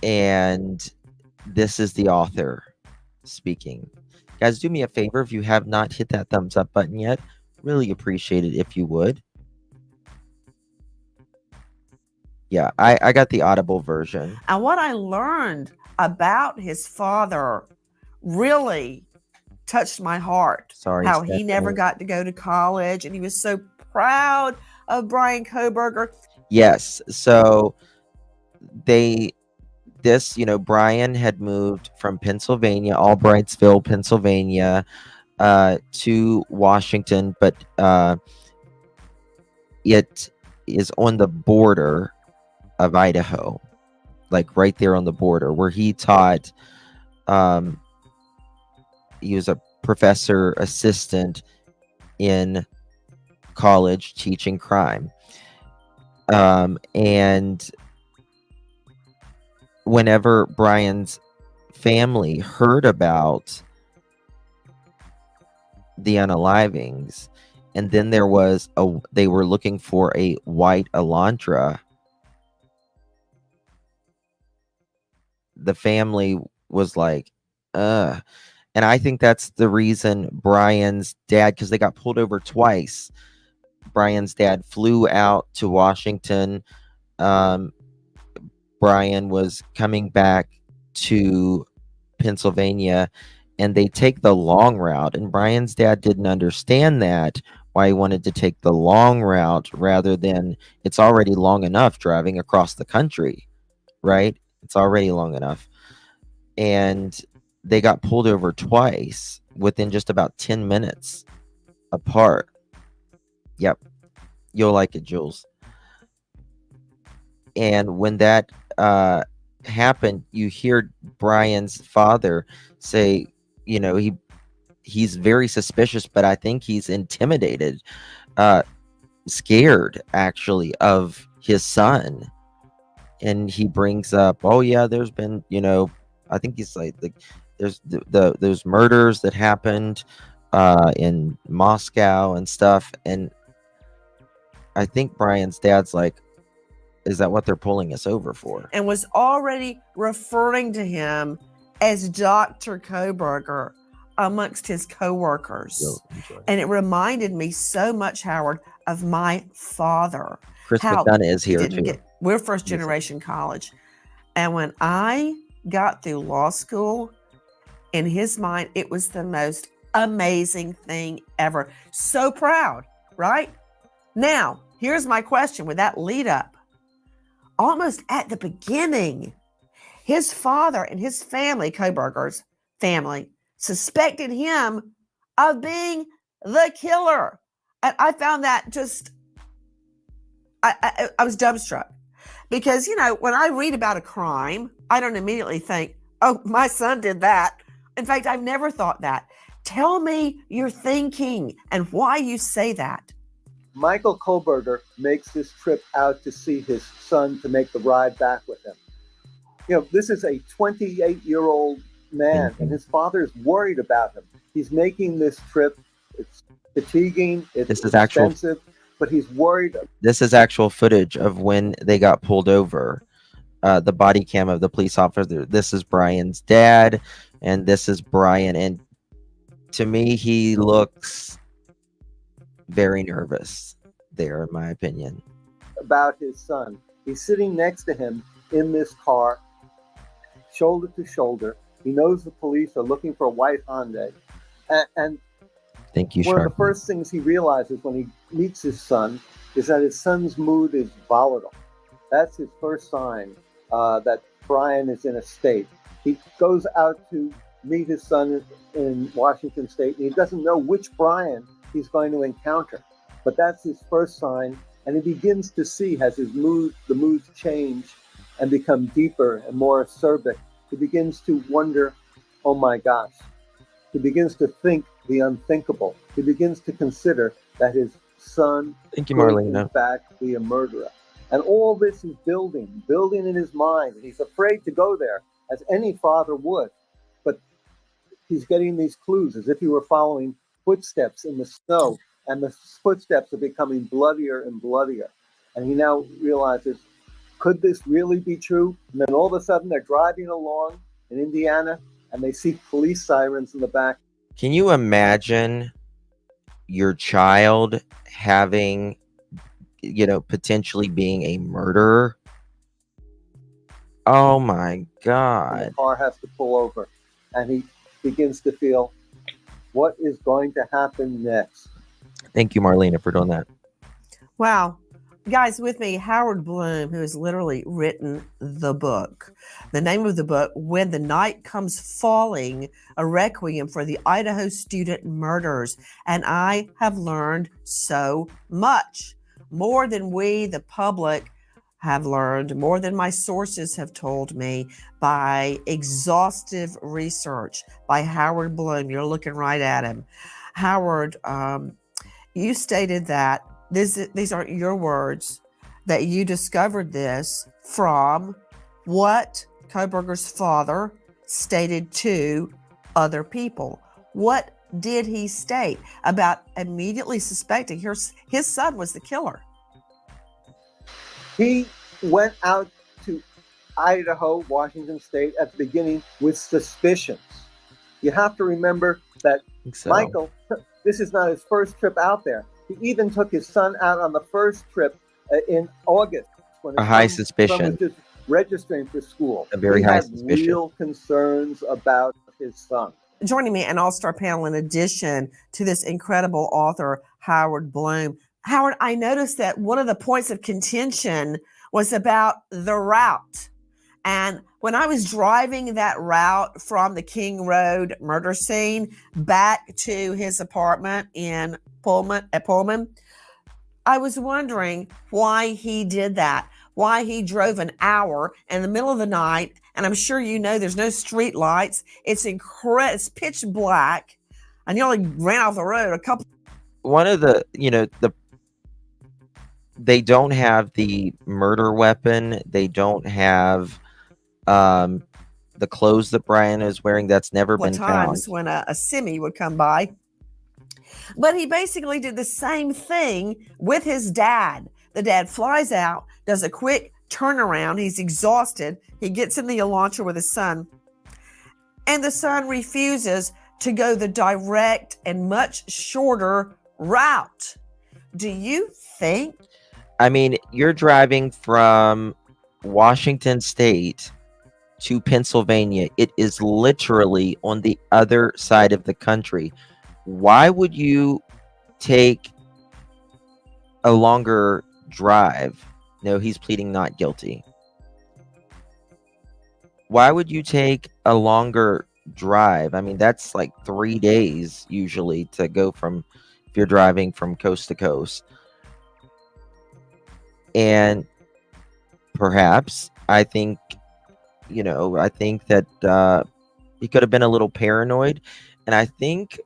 And this is the author speaking. Guys, do me a favor, if you have not hit that thumbs up button yet, really appreciate it if you would. Yeah, I got the Audible version. And what I learned about his father really touched my heart. Sorry, how he Stephanie. never got to go to college, and he was so proud of Bryan Kohberger. Yes, so Bryan had moved from Pennsylvania, Albrightsville, Pennsylvania, to Washington, but it is on the border of Idaho, like right there on the border, where he taught. He was a professor assistant in college teaching crime. And whenever Bryan's family heard about the unalivings, and then they were looking for a white Elantra, the family was like, and I think that's the reason Bryan's dad, because they got pulled over twice. Bryan's dad flew out to Washington. Bryan was coming back to Pennsylvania, and they take the long route. And Bryan's dad didn't understand that, why he wanted to take the long route rather than, it's already long enough driving across the country, right? It's already long enough. And they got pulled over twice within just about 10 minutes apart. Yep. You'll like it, Jules. And when that happened, you hear Bryan's father say, he's very suspicious, but I think he's intimidated, scared actually of his son. And he brings up, oh yeah, there's been, I think he's like there's those murders that happened in Moscow and stuff. And I think Bryan's dad's like, is that what they're pulling us over for? And was already referring to him as Dr. Kohberger amongst his co-workers. And it reminded me so much, Howard, of my father. Chris McDonough is here too. We're first generation college. And when I got through law school, in his mind, it was the most amazing thing ever. So proud, right? Now, here's my question with that lead up. Almost at the beginning, his father and his family, Kohberger's family, suspected him of being the killer. And I found that just, I was dumbstruck. Because, when I read about a crime, I don't immediately think, oh, my son did that. In fact, I've never thought that. Tell me your thinking and why you say that. Michael Kohberger makes this trip out to see his son to make the ride back with him. This is a 28-year-old man, and his father is worried about him. He's making this trip. It's fatiguing. It's expensive, but he's worried. This is actual footage of when they got pulled over. The body cam of the police officer. This is Bryan's dad, and this is Bryan. And To me, he looks very nervous there, in my opinion. About his son. He's sitting next to him in this car, shoulder to shoulder. He knows the police are looking for a white Hyundai. And Thank you, one of Sharpie. the first things he realizes when he meets his son is that his son's mood is volatile. That's his first sign that Bryan is in a state. He goes out to meet his son in Washington State, and he doesn't know which Bryan he's going to encounter. But that's his first sign, and he begins to see as the moods change and become deeper and more acerbic. He begins to wonder, oh my gosh. He begins to think the unthinkable. He begins to consider that his son Thank you, could, Marlena. in fact, be a murderer. And all this is building in his mind. And he's afraid to go there, as any father would. But he's getting these clues as if he were following footsteps in the snow, and the footsteps are becoming bloodier and bloodier. And he now realizes, could this really be true? And then all of a sudden they're driving along in Indiana, and they see police sirens in the back. Can you imagine your child having, potentially being a murderer? Oh my And God. the car has to pull over, and he begins to feel, what is going to happen next? Thank you, Marlena, for doing that. Wow. Guys, with me, Howard Bloom, who has literally written the book. The name of the book, When the Night Comes Falling, a Requiem for the Idaho Student Murders. And I have learned so much, more than we, the public, have learned, more than my sources have told me, by exhaustive research by Howard Bloom. You're looking right at him. Howard, you stated that these aren't your words, that you discovered this from what Kohberger's father stated to other people. What did he state about immediately suspecting his son was the killer? He went out to Idaho, Washington State at the beginning with suspicions. You have to remember that So, Michael, this is not his first trip out there. He even took his son out on the first trip in August, when a his high son was suspicion. just registering for school. A very he high had suspicion. real concerns about his son. Joining me, an all-star panel in addition to this incredible author, Howard Bloom. Howard, I noticed that one of the points of contention was about the route. And when I was driving that route from the King Road murder scene back to his apartment in Pullman, I was wondering why he did that, why he drove an hour in the middle of the night. And I'm sure you know there's no street lights. It's it's pitch black, and you only ran off the road a couple. One of the, they don't have the murder weapon. They don't have the clothes that Bryan is wearing. That's never been found. Times when a semi would come by. But he basically did the same thing with his dad. The dad flies out, does a quick turnaround. He's exhausted. He gets in the Elantra with his son. And the son refuses to go the direct and much shorter route. Do you think? I mean, you're driving from Washington State to Pennsylvania. It is literally on the other side of the country. Why would you take a longer drive? No, he's pleading not guilty. Why would you take a longer drive? I mean, that's like 3 days usually to go from, if you're driving from coast to coast. And perhaps, I think that he could have been a little paranoid. And I think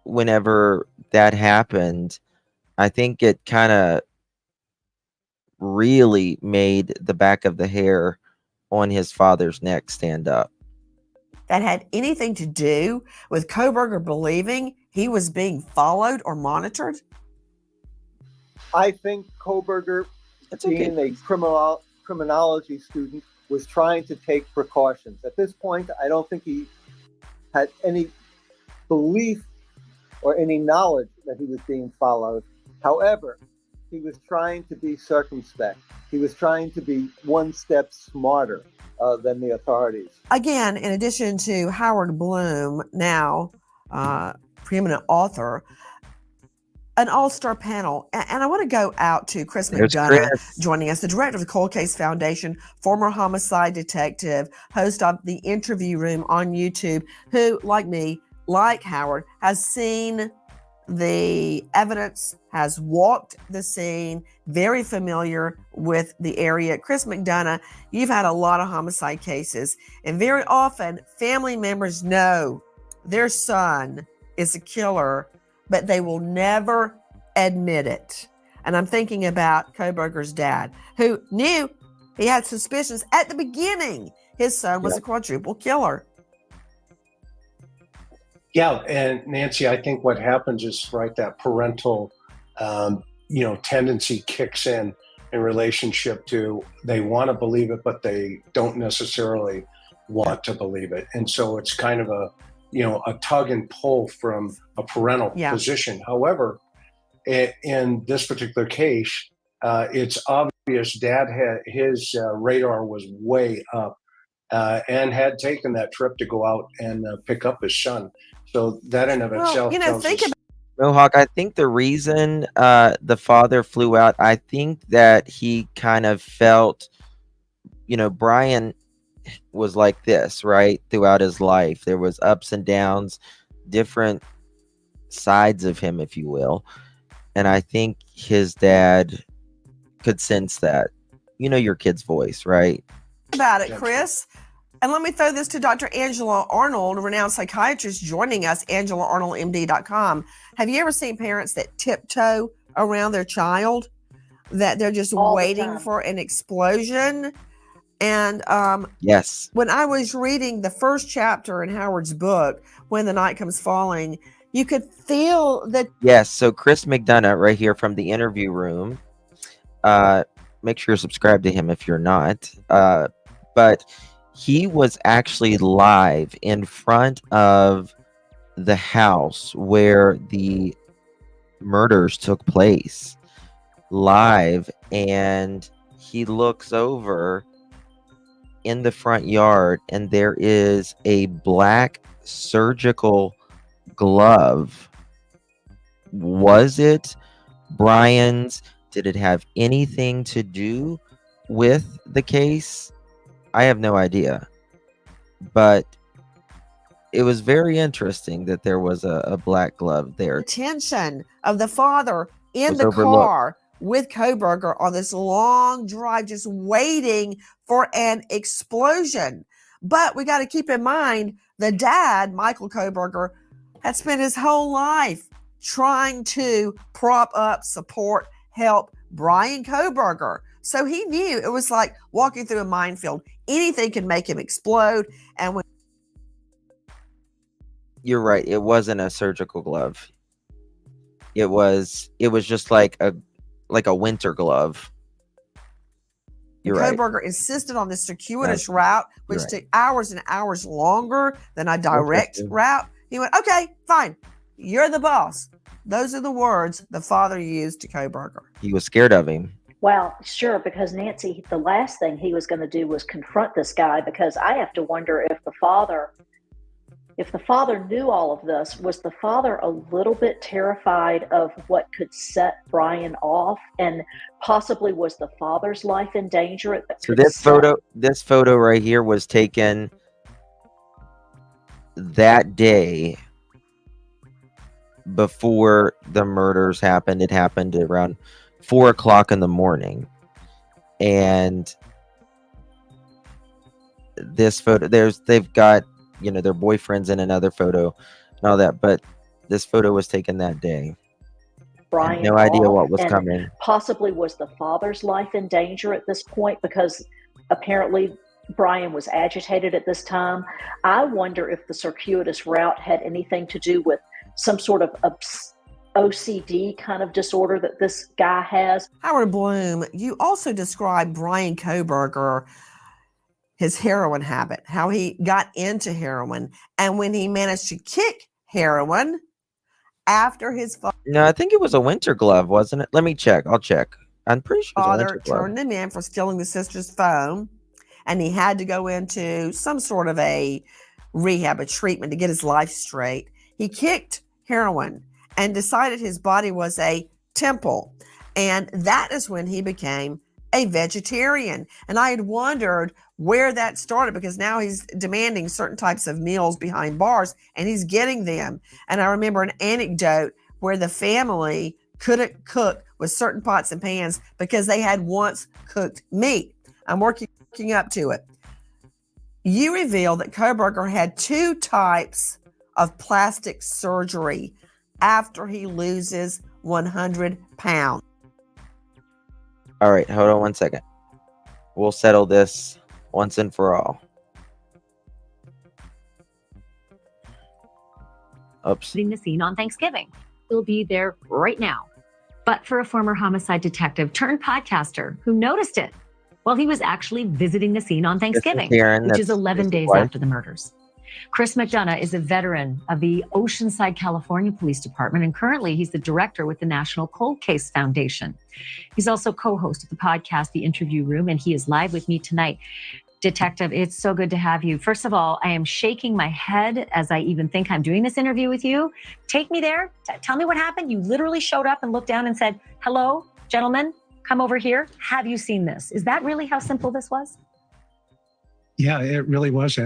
whenever that happened, I think it kind of really made the back of the hair on his father's neck stand up. That had anything to do with Kohberger believing he was being followed or monitored? I think Kohberger, being a criminology student, was trying to take precautions. At this point, I don't think he had any belief or any knowledge that he was being followed. However, he was trying to be circumspect. He was trying to be one step smarter than the authorities. Again, in addition to Howard Bloom, now preeminent author, an all-star panel. And I want to go out to Chris There's McDonough Chris. joining us, the director of the Cold Case Foundation, former homicide detective, host of The Interview Room on YouTube, who, like me, like Howard, has seen the evidence, has walked the scene, very familiar with the area. Chris McDonough, you've had a lot of homicide cases, and very often family members know their son is a killer, but they will never admit it. And I'm thinking about Kohberger's dad, who knew he had suspicions at the beginning his son was a quadruple killer. Yeah, and Nancy, I think what happens is, right, that parental, tendency kicks in relationship to they want to believe it, but they don't necessarily want to believe it. And so it's kind of a tug and pull from a parental position. However, in this particular case, it's obvious Dad had his radar was way up and had taken that trip to go out and pick up his son. So that in of itself tells us. Mohawk, I think the reason the father flew out, I think that he kind of felt, Bryan was like this, right? Throughout his life. There was ups and downs, different sides of him, if you will. And I think his dad could sense that. Your kid's voice, right? About it, Chris. And let me throw this to Dr. Angela Arnold, a renowned psychiatrist joining us, AngelaArnoldMD.com. Have you ever seen parents that tiptoe around their child, that they're just waiting for an explosion? And yes, when I was reading the first chapter in Howard's book, When the Night Comes Falling, you could feel that. Yes, so Chris McDonough right here from The Interview Room. Make sure you're subscribed to him if you're not. But he was actually live in front of the house where the murders took place, live, and he looks over in the front yard and there is a black surgical glove. Was it Bryan's? Did it have anything to do with the case? I have no idea, but it was very interesting that there was a black glove there. Attention of the father in the overlooked. car with Kohberger on this long drive, just waiting for an explosion. But we got to keep in mind the dad, Michael Kohberger, had spent his whole life trying to prop up, support, help Bryan Kohberger. So he knew it was like walking through a minefield. Anything can make him explode. And when you're right, it wasn't a surgical glove. It was just like a winter glove. You're right. Kohberger insisted on this circuitous route, which took hours and hours longer than a direct route. He went, okay, fine. You're the boss. Those are the words the father used to Kohberger. He was scared of him. Well, sure, because Nancy, the last thing he was going to do was confront this guy, because I have to wonder if the father knew all of this, was the father a little bit terrified of what could set Bryan off, and possibly was the father's life in danger? So this photo right here was taken that day before the murders happened. It happened around 4 o'clock in the morning. And this photo, they've got, their boyfriends in another photo and all that, but this photo was taken that day. Bryan, no idea what was coming. Possibly was the father's life in danger at this point, because apparently Bryan was agitated at this time. I wonder if the circuitous route had anything to do with some sort of OCD kind of disorder that this guy has. Howard Bloom, you also described Bryan Kohberger, his heroin habit, how he got into heroin, and when he managed to kick heroin after his No, I think it was a winter glove, wasn't it? Let me check. I'll check. I'm pretty sure it was a winter father glove. turned him in for stealing the sister's phone, and he had to go into some sort of a rehab, a treatment to get his life straight. He kicked heroin and decided his body was a temple. And that is when he became a vegetarian. And I had wondered where that started, because now he's demanding certain types of meals behind bars and he's getting them. And I remember an anecdote where the family couldn't cook with certain pots and pans because they had once cooked meat. I'm working up to it. You reveal that Kohberger had 2 types of plastic surgery after he loses 100 pounds. All right, hold on one second. We'll settle this once and for all. Oops. The scene on Thanksgiving. He'll be there right now. But for a former homicide detective turned podcaster who noticed it while he was actually visiting the scene on Thanksgiving, Karen, which is that's 11 days wife. after the murders. Chris McDonough is a veteran of the Oceanside, California Police Department, and currently he's the director with the National Cold Case Foundation. He's also co-host of the podcast, The Interview Room, and he is live with me tonight. Detective, it's so good to have you. First of all, I am shaking my head as I even think I'm doing this interview with you. Take me there. Tell me what happened. You literally showed up and looked down and said, hello, gentlemen, come over here. Have you seen this? Is that really how simple this was? Yeah, it really was,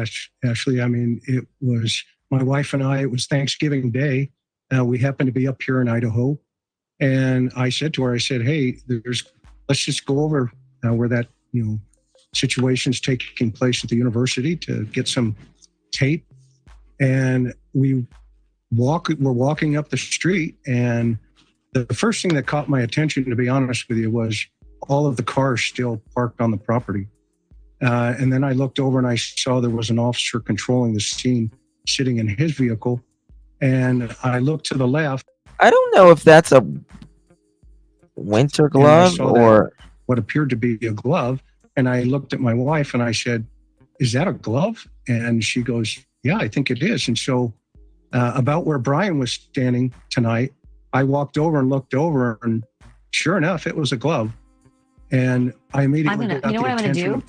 Ashley. I mean, it was my wife and I, it was Thanksgiving Day. We happened to be up here in Idaho. And I said to her, I said, hey, let's just go over where that, situation's taking place at the university to get some tape. And we're walking up the street. And the first thing that caught my attention, to be honest with you, was all of the cars still parked on the property. And then I looked over and I saw there was an officer controlling the scene sitting in his vehicle. And I looked to the left. I don't know if that's a winter glove or what appeared to be a glove. And I looked at my wife and I said, is that a glove? And she goes, yeah, I think it is. And so about where Bryan was standing tonight, I walked over and looked over, and sure enough, it was a glove. And I immediately got the attention. You know what I'm going to do?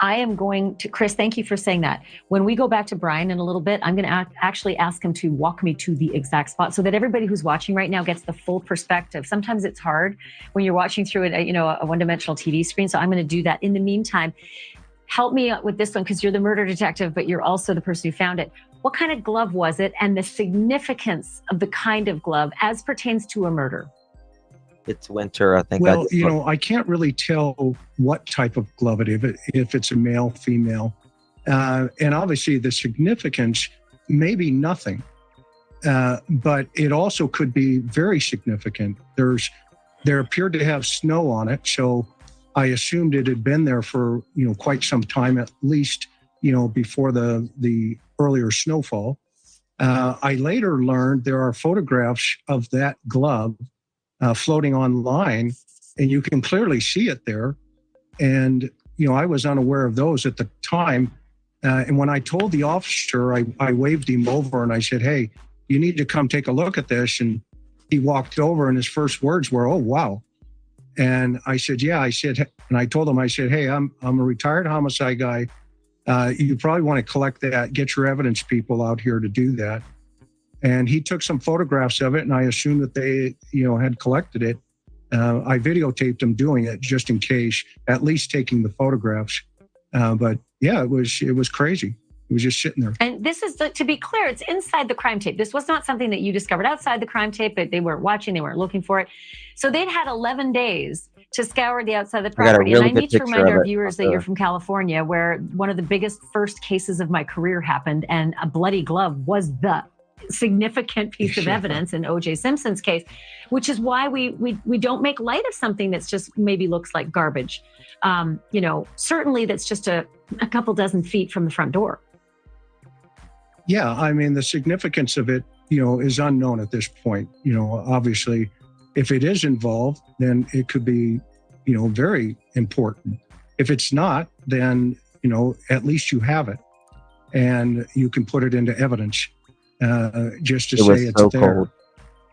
I am going to, Chris, thank you for saying that. When we go back to Bryan in a little bit, I'm going to actually ask him to walk me to the exact spot so that everybody who's watching right now gets the full perspective. Sometimes it's hard when you're watching through a one-dimensional TV screen. So I'm going to do that. In the meantime, help me out with this one, because you're the murder detective, but you're also the person who found it. What kind of glove was it, and the significance of the kind of glove as pertains to a murder? It's winter, I think. Well, I can't really tell what type of glove it is, if it's a male, female. And obviously the significance may be nothing, but it also could be very significant. There appeared to have snow on it, so I assumed it had been there for, quite some time, at least, before the earlier snowfall. I later learned there are photographs of that glove floating online, and you can clearly see it there. And, I was unaware of those at the time. And when I told the officer, I waved him over and I said, hey, you need to come take a look at this. And he walked over and his first words were, oh, wow. And I said, yeah, and I told him, I said, hey, I'm a retired homicide guy. You probably want to collect that, get your evidence people out here to do that. And he took some photographs of it, and I assumed that they, had collected it. I videotaped them doing it just in case, at least taking the photographs. But yeah, it was crazy. It was just sitting there. And this is, to be clear, it's inside the crime tape. This was not something that you discovered outside the crime tape, but they weren't watching, they weren't looking for it. So they'd had 11 days to scour the outside of the property. And I need to remind our viewers that you're from California, where one of the biggest first cases of my career happened, and a bloody glove was the significant piece of evidence in O.J. Simpson's case, which is why we don't make light of something that's just maybe looks like garbage. Certainly that's just a couple dozen feet from the front door. Yeah, I mean, the significance of it, is unknown at this point. Obviously, if it is involved, then it could be, very important. If it's not, then, at least you have it and you can put it into evidence. just to It say was it's so there.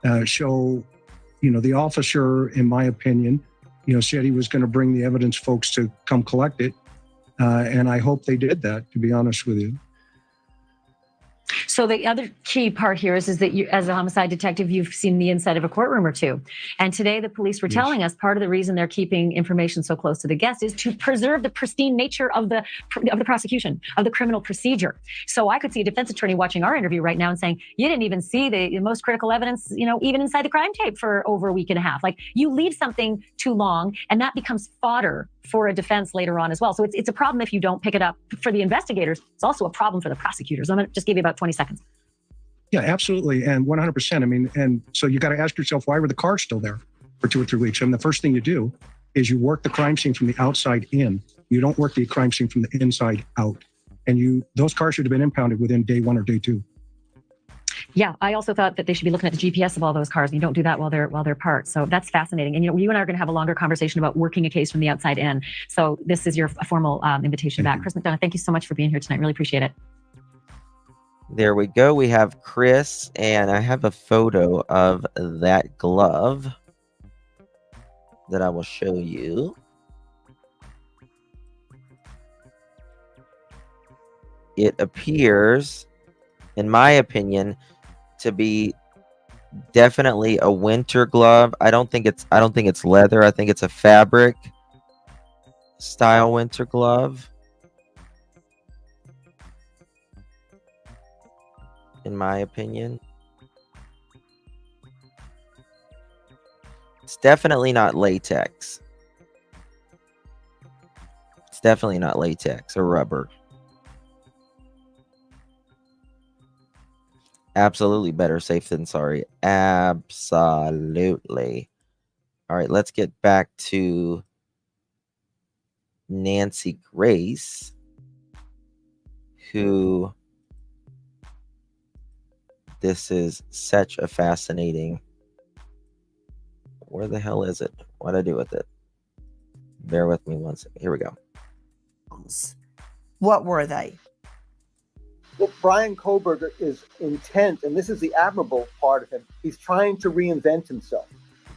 cold. So, the officer, in my opinion, said he was going to bring the evidence folks to come collect it. And I hope they did that, to be honest with you. So the other key part here is that you, as a homicide detective, you've seen the inside of a courtroom or two. And today the police were telling us part of the reason they're keeping information so close to the guest is to preserve the pristine nature of the prosecution, of the criminal procedure. So I could see a defense attorney watching our interview right now and saying, you didn't even see the most critical evidence, even inside the crime tape for over a week and a half. Like, you leave something too long and that becomes fodder for a defense later on as well. So it's a problem if you don't pick it up for the investigators. It's also a problem for the prosecutors. I'm going to just give you about 20 seconds. Yeah, absolutely. And 100%. I mean, and so you got to ask yourself, why were the cars still there for 2 or 3 weeks? And the first thing you do is you work the crime scene from the outside in. You don't work the crime scene from the inside out. And those cars should have been impounded within day 1 or day 2. Yeah, I also thought that they should be looking at the GPS of all those cars, and you don't do that while they're parked. So that's fascinating. And you and I are going to have a longer conversation about working a case from the outside in. So this is your formal invitation back. Chris McDonough, thank you so much for being here tonight. Really appreciate it. There we go. We have Chris, and I have a photo of that glove that I will show you. It appears, in my opinion, to be definitely a winter glove. I don't think it's leather. I think it's a fabric style winter glove, in my opinion. It's definitely not latex. It's definitely not latex or rubber. Absolutely, better safe than sorry. Absolutely. All right, let's get back to Nancy Grace, who, this is such a fascinating. Where the hell is it? What'd I do with it? Bear with me one second. Here we go. What were they? What Bryan Kohberger is intent, and this is the admirable part of him, he's trying to reinvent himself.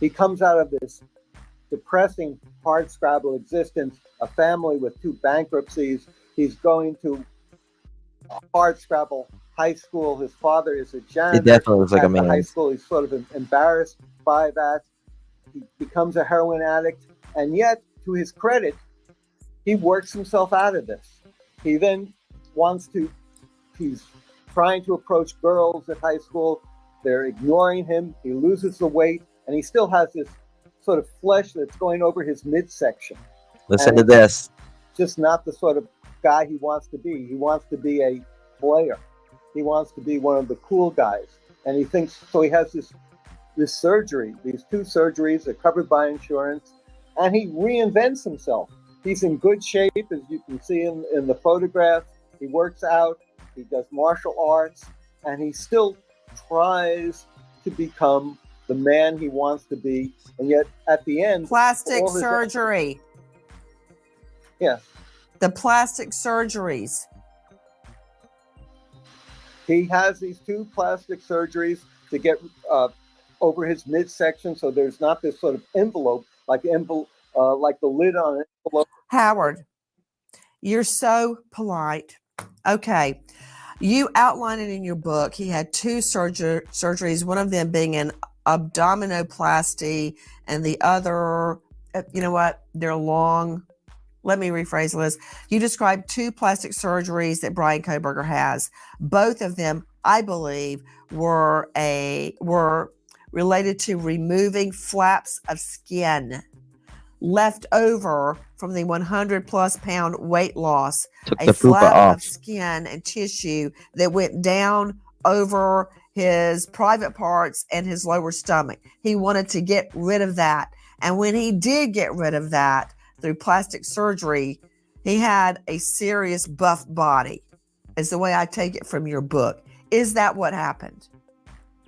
He comes out of this depressing hardscrabble existence, a family with 2 bankruptcies. He's going to a hardscrabble high school. His father is a janitor. It definitely looks like a man. High school. He's sort of embarrassed by that. He becomes a heroin addict, and yet, to his credit, he works himself out of this. He then he's trying to approach girls at high school. They're ignoring him. He loses the weight, and he still has this sort of flesh that's going over his midsection. Listen to this. Just not the sort of guy he wants to be. He wants to be a player. He wants to be one of the cool guys. And he thinks, so he has this surgery, these 2 surgeries that are covered by insurance, and he reinvents himself. He's in good shape, as you can see in the photograph. He works out. He does martial arts, and he still tries to become the man he wants to be. And yet, at the end, plastic surgery. Yes. The plastic surgeries. He has these 2 plastic surgeries to get over his midsection, so there's not this sort of envelope like the lid on an envelope. Howard, you're so polite. Okay. You outline it in your book. He had 2 surgeries, one of them being an abdominoplasty and the other, you know what? They're long. Let me rephrase, Liz. You described 2 plastic surgeries that Bryan Kohberger has. Both of them, I believe, were related to removing flaps of skin left over from the 100+ pound weight loss. Took a the fupa flap off. of skin and tissue that went down over his private parts and his lower stomach. He wanted to get rid of that. And when he did get rid of that through plastic surgery, he had a serious buff body, is the way I take it from your book. Is that what happened?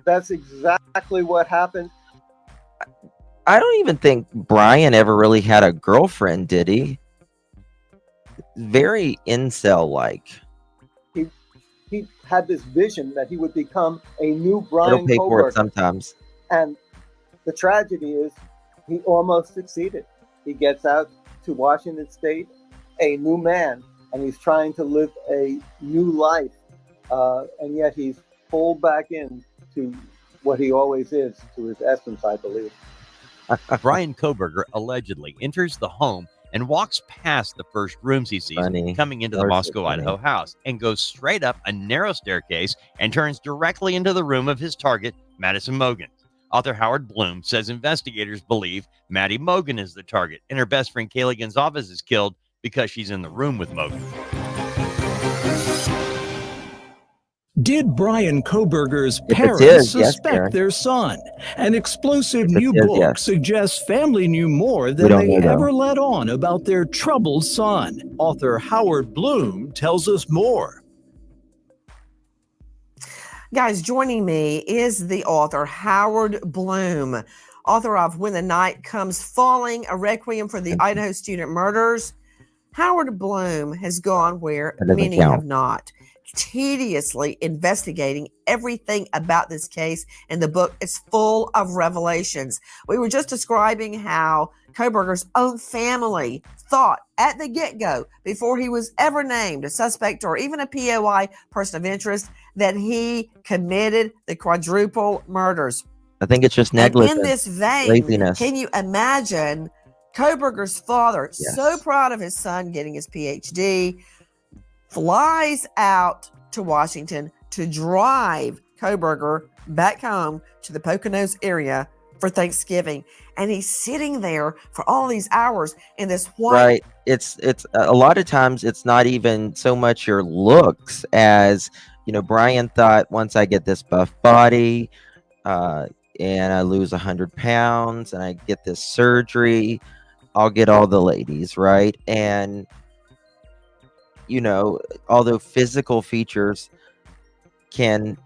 That's exactly what happened. I don't even think Bryan ever really had a girlfriend, did he? Very incel-like. had this vision that he would become a new It'll Bryan pay for it Kohberger. sometimes. And the tragedy is he almost succeeded. He gets out to Washington State, a new man, and he's trying to live a new life. And yet he's pulled back in to what he always is, to his essence, I believe. Bryan Kohberger allegedly enters the home and walks past the first rooms he sees coming into the Moscow, Idaho house, and goes straight up a narrow staircase and turns directly into the room of his target, Madison Mogen. Author Howard Bloom says investigators believe Maddie Mogen is the target, and her best friend Kaylee Gonzalez is killed because she's in the room with Mogen. Did Bryan Kohberger's parents suspect their son? An explosive new book suggests family knew more than they ever let on about their troubled son. Author Howard Bloom tells us more. Guys, joining me is the author Howard Bloom, author of When the Night Comes Falling, a Requiem for the Idaho Student Murders. Howard Bloom has gone where many have not, tediously investigating everything about this case, and the book is full of revelations. We were just describing how Kohberger's own family thought at the get-go, before he was ever named a suspect or even a POI, person of interest, that he committed the quadruple murders. I think it's just negligence. And in this vein, laziness. Can you imagine Kohberger's father, so proud of his son getting his PhD, flies out to Washington to drive Kohberger back home to the Poconos area for Thanksgiving, and he's sitting there for all these hours in this white. Right. It's a lot of times it's not even so much your looks as, you know, Bryan thought, once I get this buff body, and I lose 100 pounds and I get this surgery, I'll get all the ladies, right? And you know, although physical features can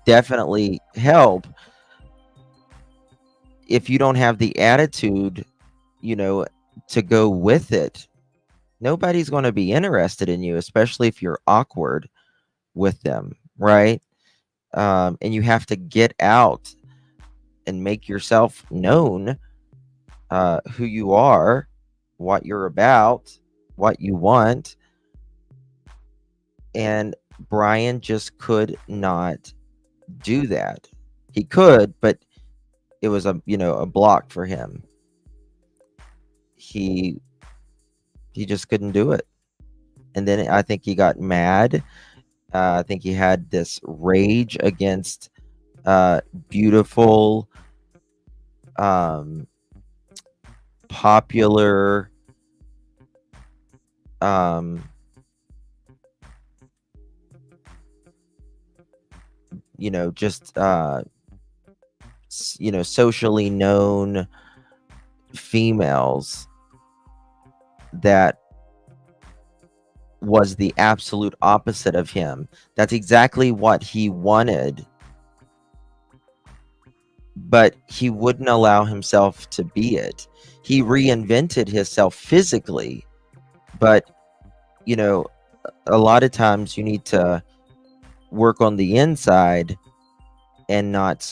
definitely help, if you don't have the attitude, you know, to go with it, nobody's going to be interested in you, especially if you're awkward with them, right? And you have to get out and make yourself known, who you are, what you're about, what you want. And Bryan just could not do that. He could, but it was a block for him. He just couldn't do it. And then I think he got mad. I think he had this rage against beautiful, popular, just socially known females that was the absolute opposite of him. That's exactly what he wanted, but he wouldn't allow himself to be it. He reinvented himself physically, but a lot of times you need to work on the inside and not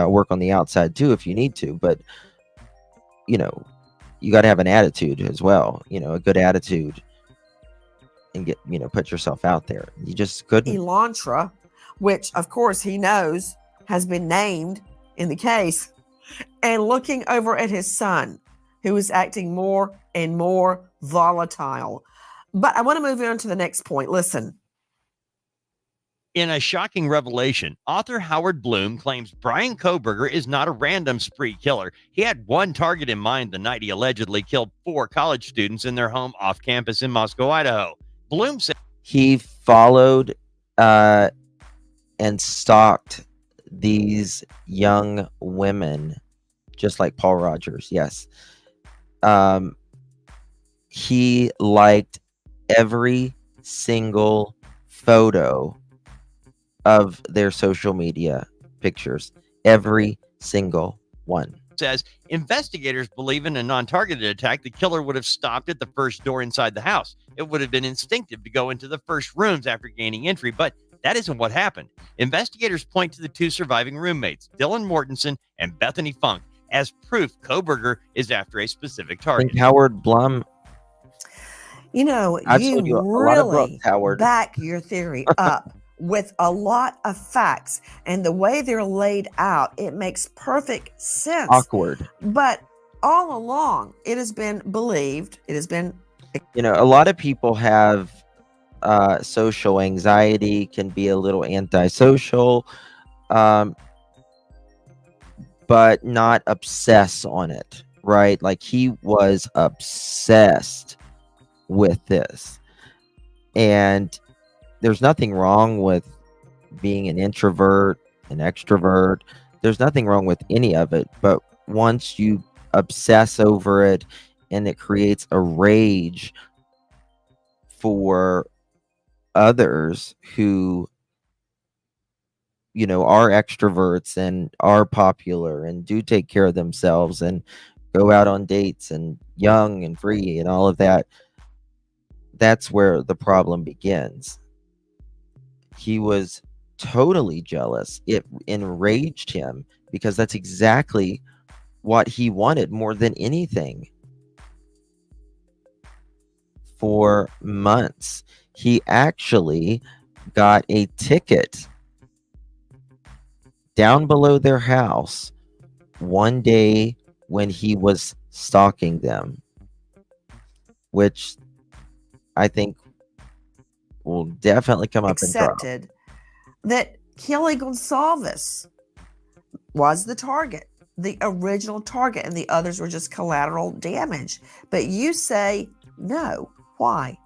work on the outside too if you need to, but you got to have an attitude as well, a good attitude, and put yourself out there. You just couldn't. Elantra, which of course he knows has been named in the case, and looking over at his son, who is acting more and more volatile. But I want to move on to the next point. Listen. In a shocking revelation, author Howard Bloom claims Bryan Kohberger is not a random spree killer. He had one target in mind the night he allegedly killed 4 college students in their home off campus in Moscow, Idaho. Bloom said he followed and stalked these young women, just like Paul Rogers. Yes. He liked every single photo of their social media pictures, every single one. says investigators believe in a non-targeted attack, the killer would have stopped at the first door inside the house. It would have been instinctive to go into the first rooms after gaining entry, but that isn't what happened. Investigators point to the two surviving roommates, Dylan Mortensen and Bethany Funk, as proof Kohberger is after a specific target. Think Howard Blum. You know, I've you sold you a lot of really books, Howard. back your theory up with a lot of facts, and the way they're laid out, it makes perfect sense. Awkward. But all along, it has been believed, it has been... You know, a lot of people have social anxiety, can be a little antisocial, but not obsess on it, right? Like, he was obsessed with this. And there's nothing wrong with being an introvert, an extrovert. There's nothing wrong with any of it. But once you obsess over it and it creates a rage for others who, you know, are extroverts and are popular and do take care of themselves and go out on dates and young and free and all of that, that's where the problem begins. He was totally jealous. It enraged him because that's exactly what he wanted more than anything. For months, he actually got a ticket down below their house one day when he was stalking them, which I think will definitely come up in trial. Accepted that Kelly Gonsalves was the target, the original target, and the others were just collateral damage. But you say no. Why?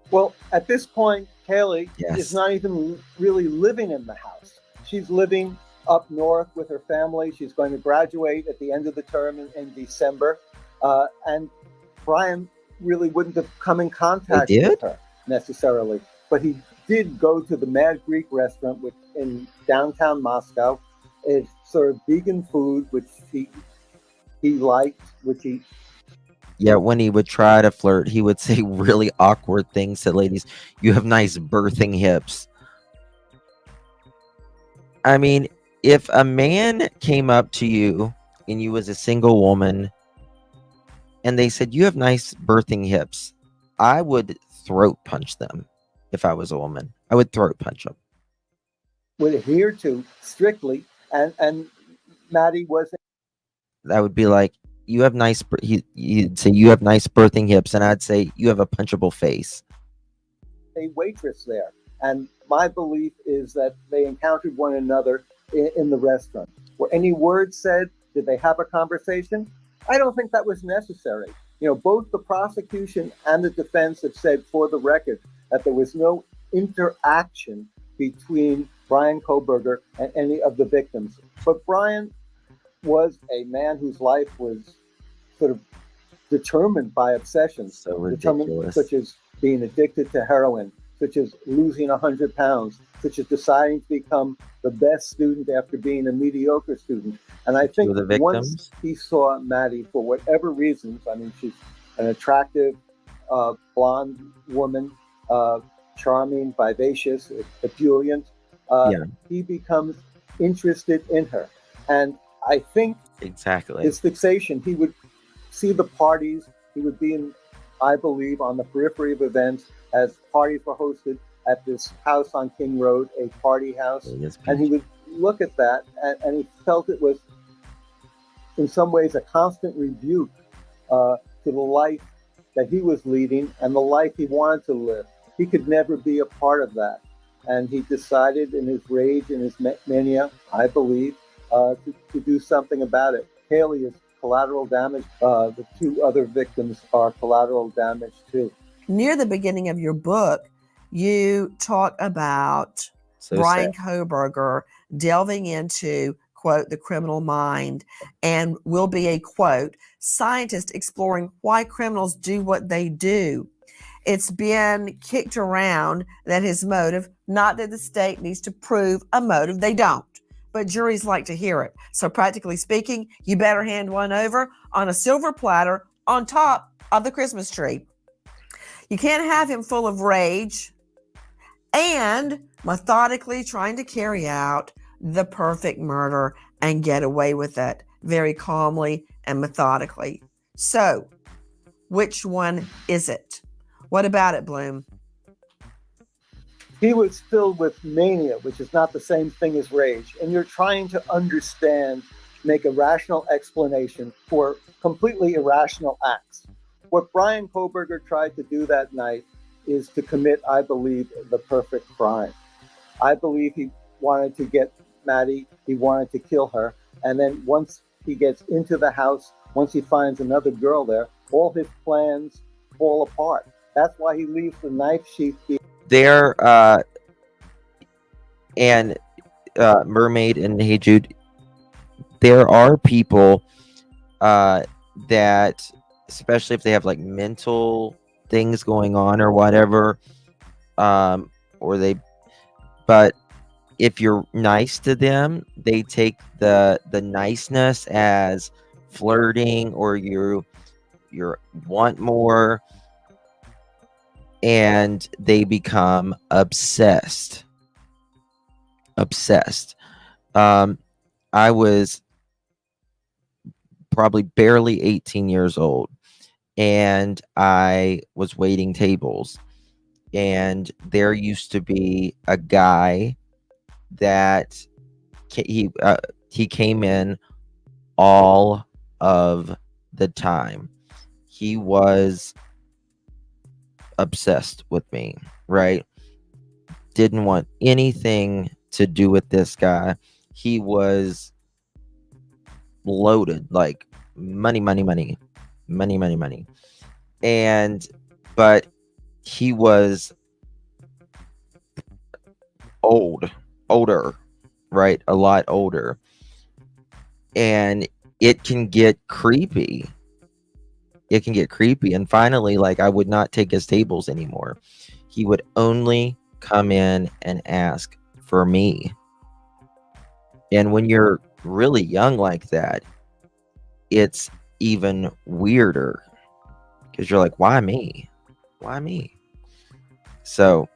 Well, at this point, Kaylee is not even really living in the house. She's living up north with her family. She's going to graduate at the end of the term in December. And Bryan really wouldn't have come in contact with her necessarily. But he did go to the Mad Greek restaurant in downtown Moscow. It served vegan food, which he liked, which he... Yeah, when he would try to flirt, he would say really awkward things to ladies. You have nice birthing hips. I mean, if a man came up to you and you was a single woman and they said, you have nice birthing hips, I would throat punch them. If I was a woman, I would throat punch them. Would adhere to strictly, and Maddie wasn't. That would be like, you have nice, you'd say you have nice birthing hips, and I'd say you have a punchable face. A waitress there, and my belief is that they encountered one another in the restaurant. Were any words said? Did they have a conversation? I don't think that was necessary. You know, both the prosecution and the defense have said, for the record, that there was no interaction between Bryan Kohberger and any of the victims. But Bryan was a man whose life was sort of determined by obsessions, such as being addicted to heroin, such as losing 100 pounds, such as deciding to become the best student after being a mediocre student. And I think once he saw Maddie, for whatever reasons, I mean, she's an attractive blonde woman, charming, vivacious, ebullient, he becomes interested in her. And I think his fixation, he would see the parties, he would be in, I believe, on the periphery of events as parties were hosted at this house on King Road, a party house. And he would look at that and he felt it was in some ways a constant rebuke to the life that he was leading and the life he wanted to live. He could never be a part of that. And he decided in his rage and his mania, I believe, to do something about it. Haley is collateral damage. The two other victims are collateral damage too. Near the beginning of your book, you talk about Bryan Kohberger delving into, quote, the criminal mind, and will be a, quote, scientist exploring why criminals do what they do. It's been kicked around that his motive, not that the state needs to prove a motive, they don't. but juries like to hear it. So practically speaking, you better hand one over on a silver platter on top of the Christmas tree. You can't have him full of rage and methodically trying to carry out the perfect murder and get away with it very calmly and methodically. So, which one is it? What about it, Bloom? He was filled with mania, which is not the same thing as rage. And you're trying to understand, make a rational explanation for completely irrational acts. What Bryan Kohberger tried to do that night is to commit, I believe, the perfect crime. I believe he wanted to get Maddie, he wanted to kill her. And then once he gets into the house, once he finds another girl there, all his plans fall apart. That's why he leaves the knife sheath behind. There, and Mermaid and Hey Jude, there are people that, especially if they have like mental things going on or whatever, but if you're nice to them, they take the niceness as flirting, or you want more, and they become obsessed. I was probably barely 18 years old, and I was waiting tables, and there used to be a guy that he came in all of the time. He was obsessed with me, right? Didn't want anything to do with this guy. He was loaded, like money. But he was older, right? A lot older. And it can get creepy. And finally, like, I would not take his tables anymore. He would only come in and ask for me. And when you're really young like that, it's even weirder, because you're like, why me? So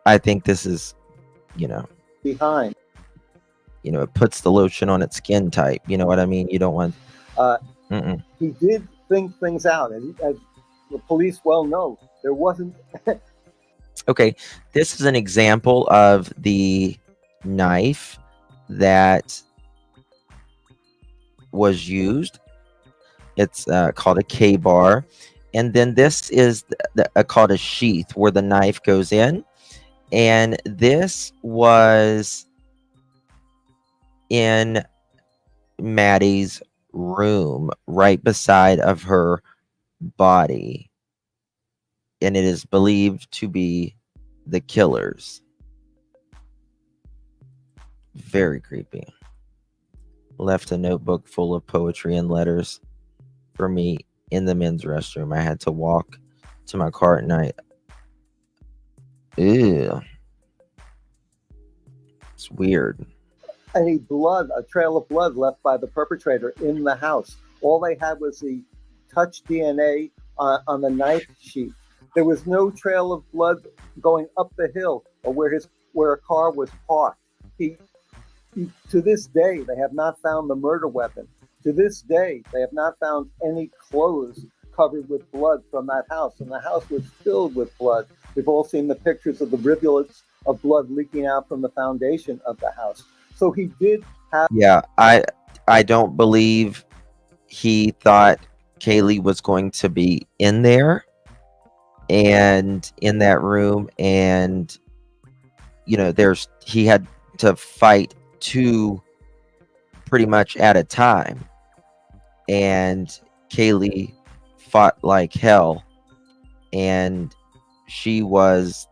I think this is, behind. It puts the lotion on its skin type. You know what I mean? You don't want. He did think things out, and as the police well know, there wasn't. Okay, this is an example of the knife that was used. It's called a K-bar, and then this is called a sheath, where the knife goes in, and this was in Maddie's room right beside of her body, and it is believed to be the killer's. Very creepy. Left a notebook full of poetry and letters for me in the men's restroom. I had to walk to my car at night. Ew. It's weird. Any blood, a trail of blood left by the perpetrator in the house. All they had was the touch DNA on the knife sheath. There was no trail of blood going up the hill or where a car was parked. To this day, they have not found the murder weapon. To this day, they have not found any clothes covered with blood from that house. And the house was filled with blood. We've all seen the pictures of the rivulets of blood leaking out from the foundation of the house. So he did have. Yeah, I don't believe he thought Kaylee was going to be in there and in that room, and he had to fight two pretty much at a time, and Kaylee fought like hell, and she was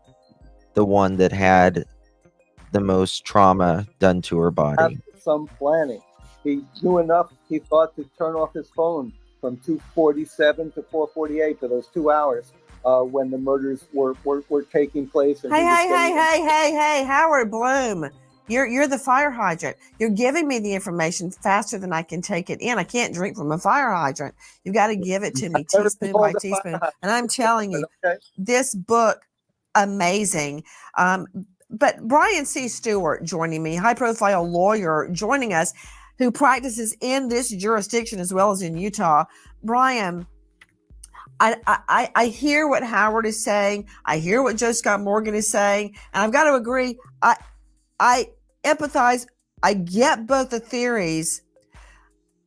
the one that had the most trauma done to her body. Some planning. He knew enough, he thought, to turn off his phone from 2:47 to 4:48 for those 2 hours when the murders were taking place. And Hey, Howard Bloom. You're the fire hydrant. You're giving me the information faster than I can take it in. I can't drink from a fire hydrant. You've got to give it to me teaspoon by teaspoon. And I'm telling you, this book, amazing. But Brian C. Stewart joining me, high-profile lawyer joining us, who practices in this jurisdiction as well as in Utah. Brian, I hear what Howard is saying. I hear what Joe Scott Morgan is saying, and I've got to agree. I empathize. I get both the theories.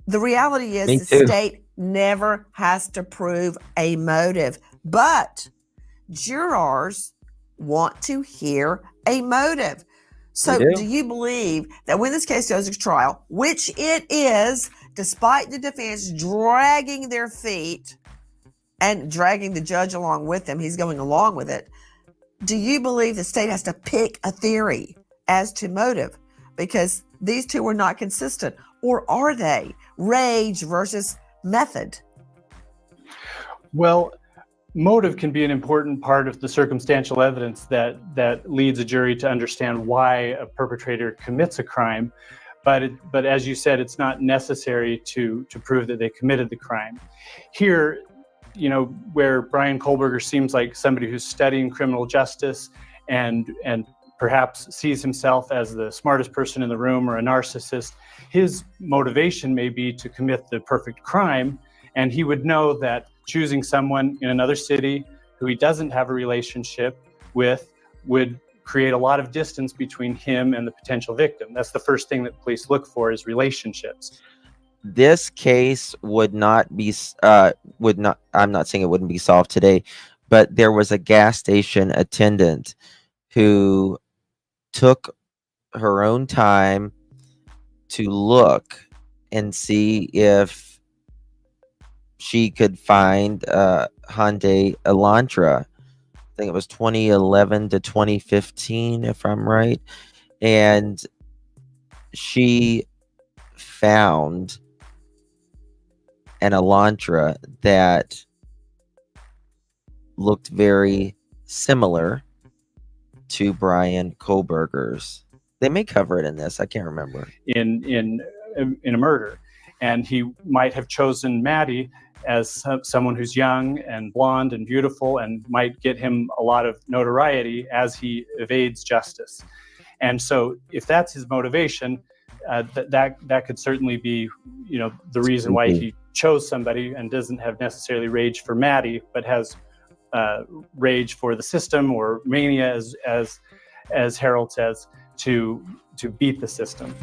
The reality is the state never has to prove a motive, but jurors want to hear a motive. So do you believe that when this case goes to trial, which it is, despite the defense dragging their feet and dragging the judge along with them, he's going along with it, do you believe the state has to pick a theory as to motive? Because these two are not consistent. Or are they? Rage versus method. Well, motive can be an important part of the circumstantial evidence that leads a jury to understand why a perpetrator commits a crime. But as you said, it's not necessary to prove that they committed the crime. Here, where Bryan Kohberger seems like somebody who's studying criminal justice and perhaps sees himself as the smartest person in the room or a narcissist, his motivation may be to commit the perfect crime, and he would know that choosing someone in another city who he doesn't have a relationship with would create a lot of distance between him and the potential victim. That's the first thing that police look for, is relationships. This case would not be, I'm not saying it wouldn't be solved today, but there was a gas station attendant who took her own time to look and see if she could find Hyundai Elantra. I think it was 2011 to 2015, if I'm right. And she found an Elantra that looked very similar to Bryan Kohberger's. They may cover it in this. I can't remember. In a murder. And he might have chosen Maddie as someone who's young and blonde and beautiful and might get him a lot of notoriety as he evades justice. And so if that's his motivation, that could certainly be, the reason why he chose somebody and doesn't have necessarily rage for Maddie, but has rage for the system, or mania, as Harold says, to beat the system.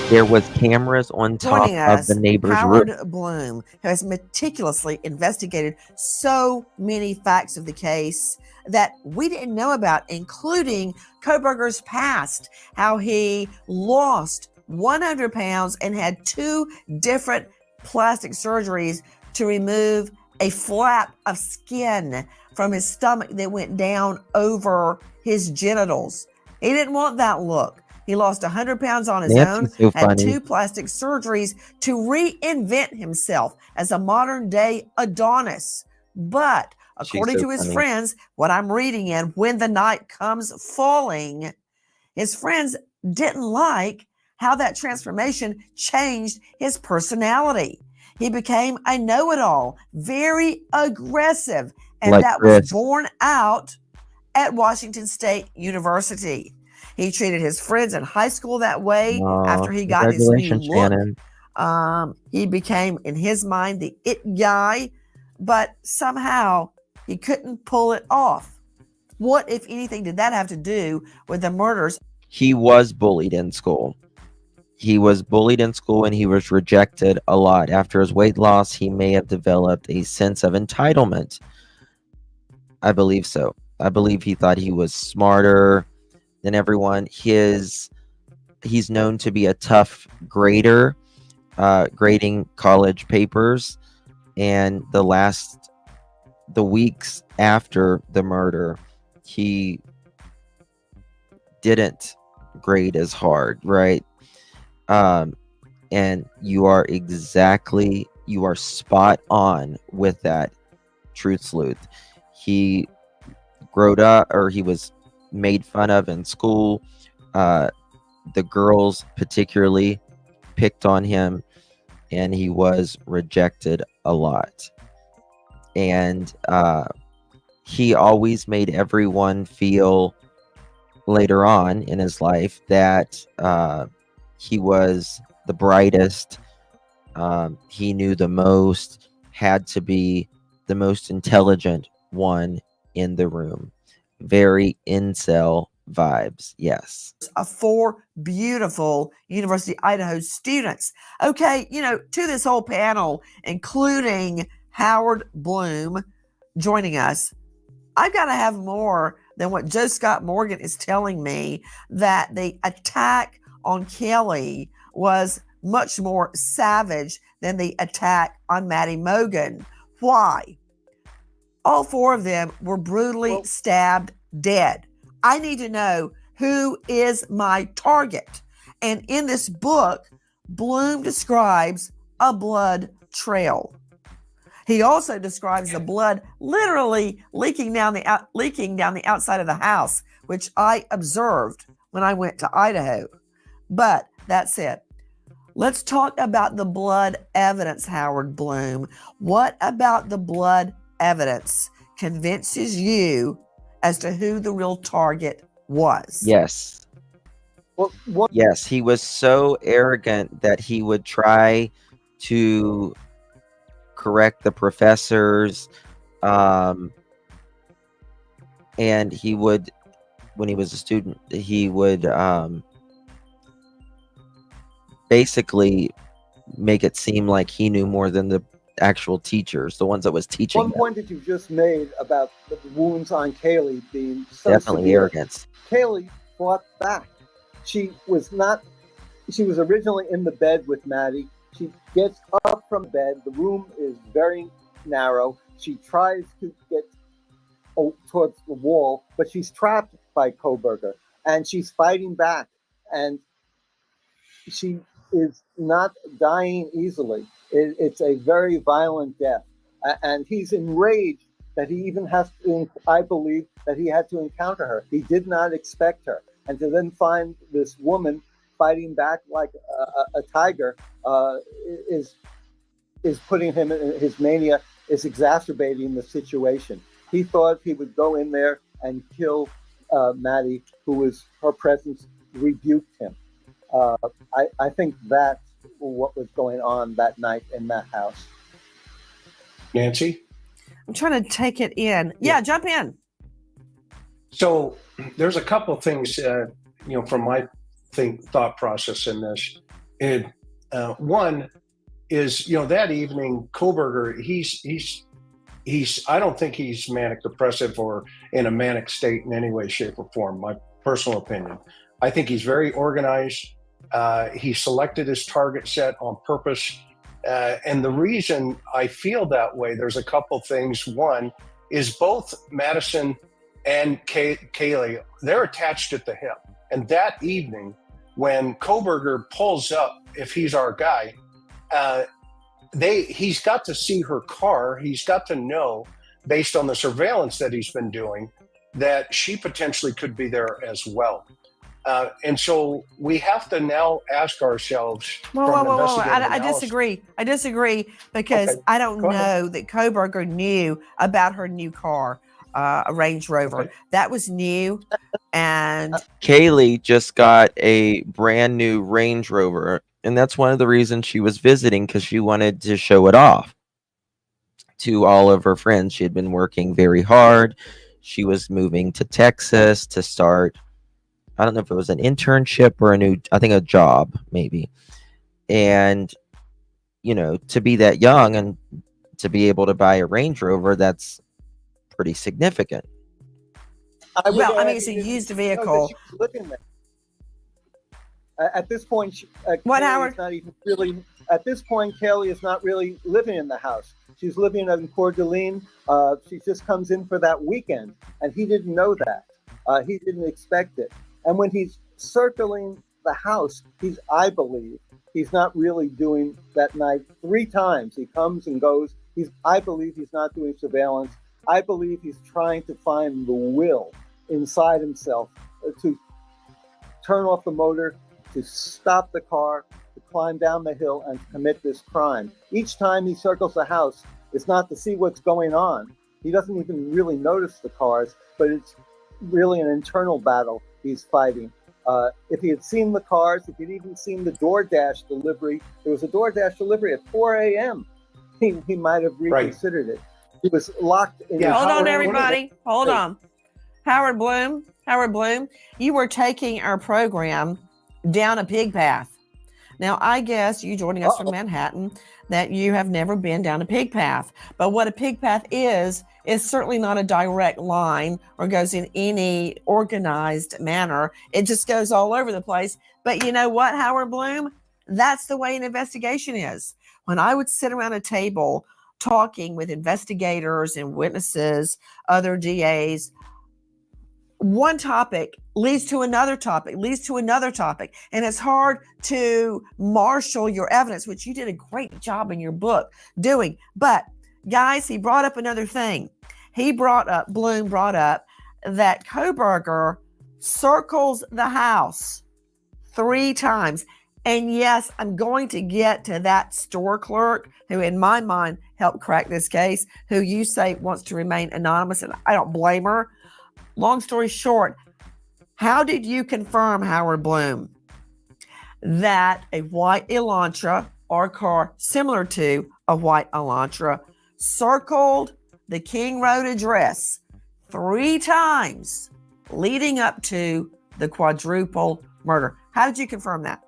There was cameras on top of the neighbor's Howard roof. Bloom, who has meticulously investigated so many facts of the case that we didn't know about, including Kohberger's past, how he lost 100 pounds and had 2 different plastic surgeries to remove a flap of skin from his stomach that went down over his genitals. He didn't want that look. He lost 100 pounds on his own, had 2 plastic surgeries to reinvent himself as a modern day Adonis. But according to his friends, what I'm reading in When the Night Comes Falling, his friends didn't like how that transformation changed his personality. He became a know-it-all, very aggressive, and that was borne out at Washington State University. He treated his friends in high school that way after he got his new look. He became, in his mind, the it guy, but somehow he couldn't pull it off. What, if anything, did that have to do with the murders? He was bullied in school. He was bullied in school and he was rejected a lot. After his weight loss, he may have developed a sense of entitlement. I believe so. I believe he thought he was smarter than everyone. He's known to be a tough grader, grading college papers. And the weeks after the murder, he didn't grade as hard, right? And you are spot on with that, Truth Sleuth. He growed up, or he was made fun of in school. The girls particularly picked on him, and he was rejected a lot. And he always made everyone feel later on in his life that he was the brightest, he knew the most, had to be the most intelligent one in the room. Very incel vibes, yes. 4 beautiful University of Idaho students. Okay, to this whole panel, including Howard Bloom joining us, I've got to have more than what Joe Scott Morgan is telling me, that the attack on Kelly was much more savage than the attack on Maddie Mogen. Why? All 4 of them were brutally stabbed dead. I need to know who is my target. And in this book, Bloom describes a blood trail. He also describes the blood literally leaking down the outside of the house, which I observed when I went to Idaho. But that's it. Let's talk about the blood evidence, Howard Bloom. What about the blood evidence convinces you as to who the real target was? Yes. Yes, he was so arrogant that he would try to correct the professors, and he would, when he was a student, he would basically make it seem like he knew more than the actual teachers, the ones that was teaching One them. point that you just made about the wounds on Kaylee being so Definitely severe. arrogance. Kaylee fought back. She was originally in the bed with Maddie. She gets up from bed. The room is very narrow. She tries to get towards the wall, but she's trapped by Kohberger, and she's fighting back, and she is not dying easily. It's a very violent death, and he's enraged that he even has to, I believe, that he had to encounter her. He did not expect her, and to then find this woman fighting back like a tiger is putting him in his mania, is exacerbating the situation. He thought he would go in there and kill Maddie, her presence rebuked him. I think that's what was going on that night in that house. Nancy? I'm trying to take it in. Yeah, jump in. So there's a couple of things, from my thought process in this. And one is, that evening, Kohberger, he's I don't think he's manic depressive or in a manic state in any way, shape, or form, my personal opinion. I think he's very organized. He selected his target set on purpose. And the reason I feel that way, there's a couple things. One is both Madison and Kaylee, they're attached at the hip. And that evening, when Kohberger pulls up, if he's our guy, he's got to see her car. He's got to know, based on the surveillance that he's been doing, that she potentially could be there as well. And so we have to now ask ourselves. Whoa. I disagree. I disagree because I don't know that Kohberger knew about her new car, a Range Rover. Okay. That was new. And Kaylee just got a brand new Range Rover. And that's one of the reasons she was visiting, because she wanted to show it off to all of her friends. She had been working very hard. She was moving to Texas to start, I don't know if it was an internship or a job maybe. And, to be that young and to be able to buy a Range Rover, that's pretty significant. It's a used vehicle. At this point, Howard? Not even really. At this point, Kaylee is not really living in the house. She's living in Coeur d'Alene. She just comes in for that weekend, and he didn't know that. He didn't expect it. And when he's circling the house, I believe, he's not really doing that night 3 times. He comes and goes. I believe he's not doing surveillance. I believe he's trying to find the will inside himself to turn off the motor, to stop the car, to climb down the hill and commit this crime. Each time he circles the house, it's not to see what's going on. He doesn't even really notice the cars, but it's really an internal battle he's fighting. If he had seen the cars, if he'd even seen the DoorDash delivery, there was a DoorDash delivery at 4 a.m. He might have reconsidered it. He was locked in. Yeah, hold on, everybody. Hold on. Howard Bloom, you were taking our program down a pig path. Now, I guess you joining us from Manhattan, that you have never been down a pig path. But what a pig path is certainly not a direct line or goes in any organized manner. It just goes all over the place. But you know what, Howard Bloom? That's the way an investigation is. When I would sit around a table talking with investigators and witnesses, other DAs, one topic leads to another topic, and it's hard to marshal your evidence, which you did a great job in your book doing. But guys, he brought up another thing. Bloom brought up that Kohberger circles the house 3 times. And yes, I'm going to get to that store clerk who, in my mind, helped crack this case, who you say wants to remain anonymous, and I don't blame her. Long story short, how did you confirm, Howard Bloom, that a white Elantra or car similar to a white Elantra circled the King Road address 3 times leading up to the quadruple murder? How did you confirm that?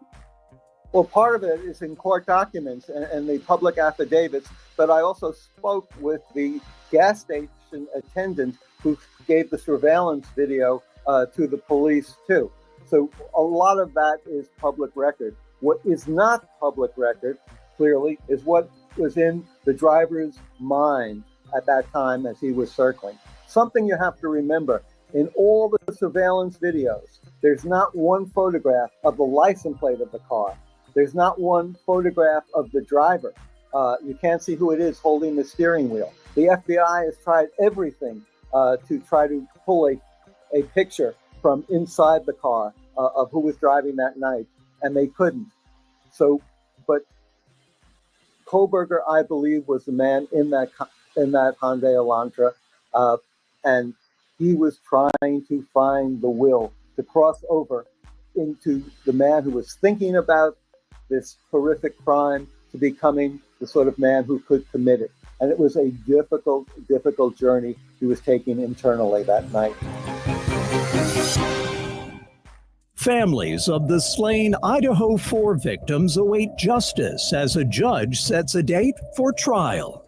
Well, part of it is in court documents and the public affidavits, but I also spoke with the gas station attendant who gave the surveillance video to the police too. So a lot of that is public record. What is not public record, clearly, is what was in the driver's mind at that time as he was circling. Something you have to remember, in all the surveillance videos, there's not one photograph of the license plate of the car. There's not one photograph of the driver. You can't see who it is holding the steering wheel. The FBI has tried everything to try to pull a picture from inside the car of who was driving that night, and they couldn't. So, but Kohberger, I believe, was the man in that Hyundai Elantra, and he was trying to find the will to cross over into the man who was thinking about this horrific crime to becoming the sort of man who could commit it. And it was a difficult journey he was taking internally that night. Families of the slain Idaho 4 victims await justice as a judge sets a date for trial.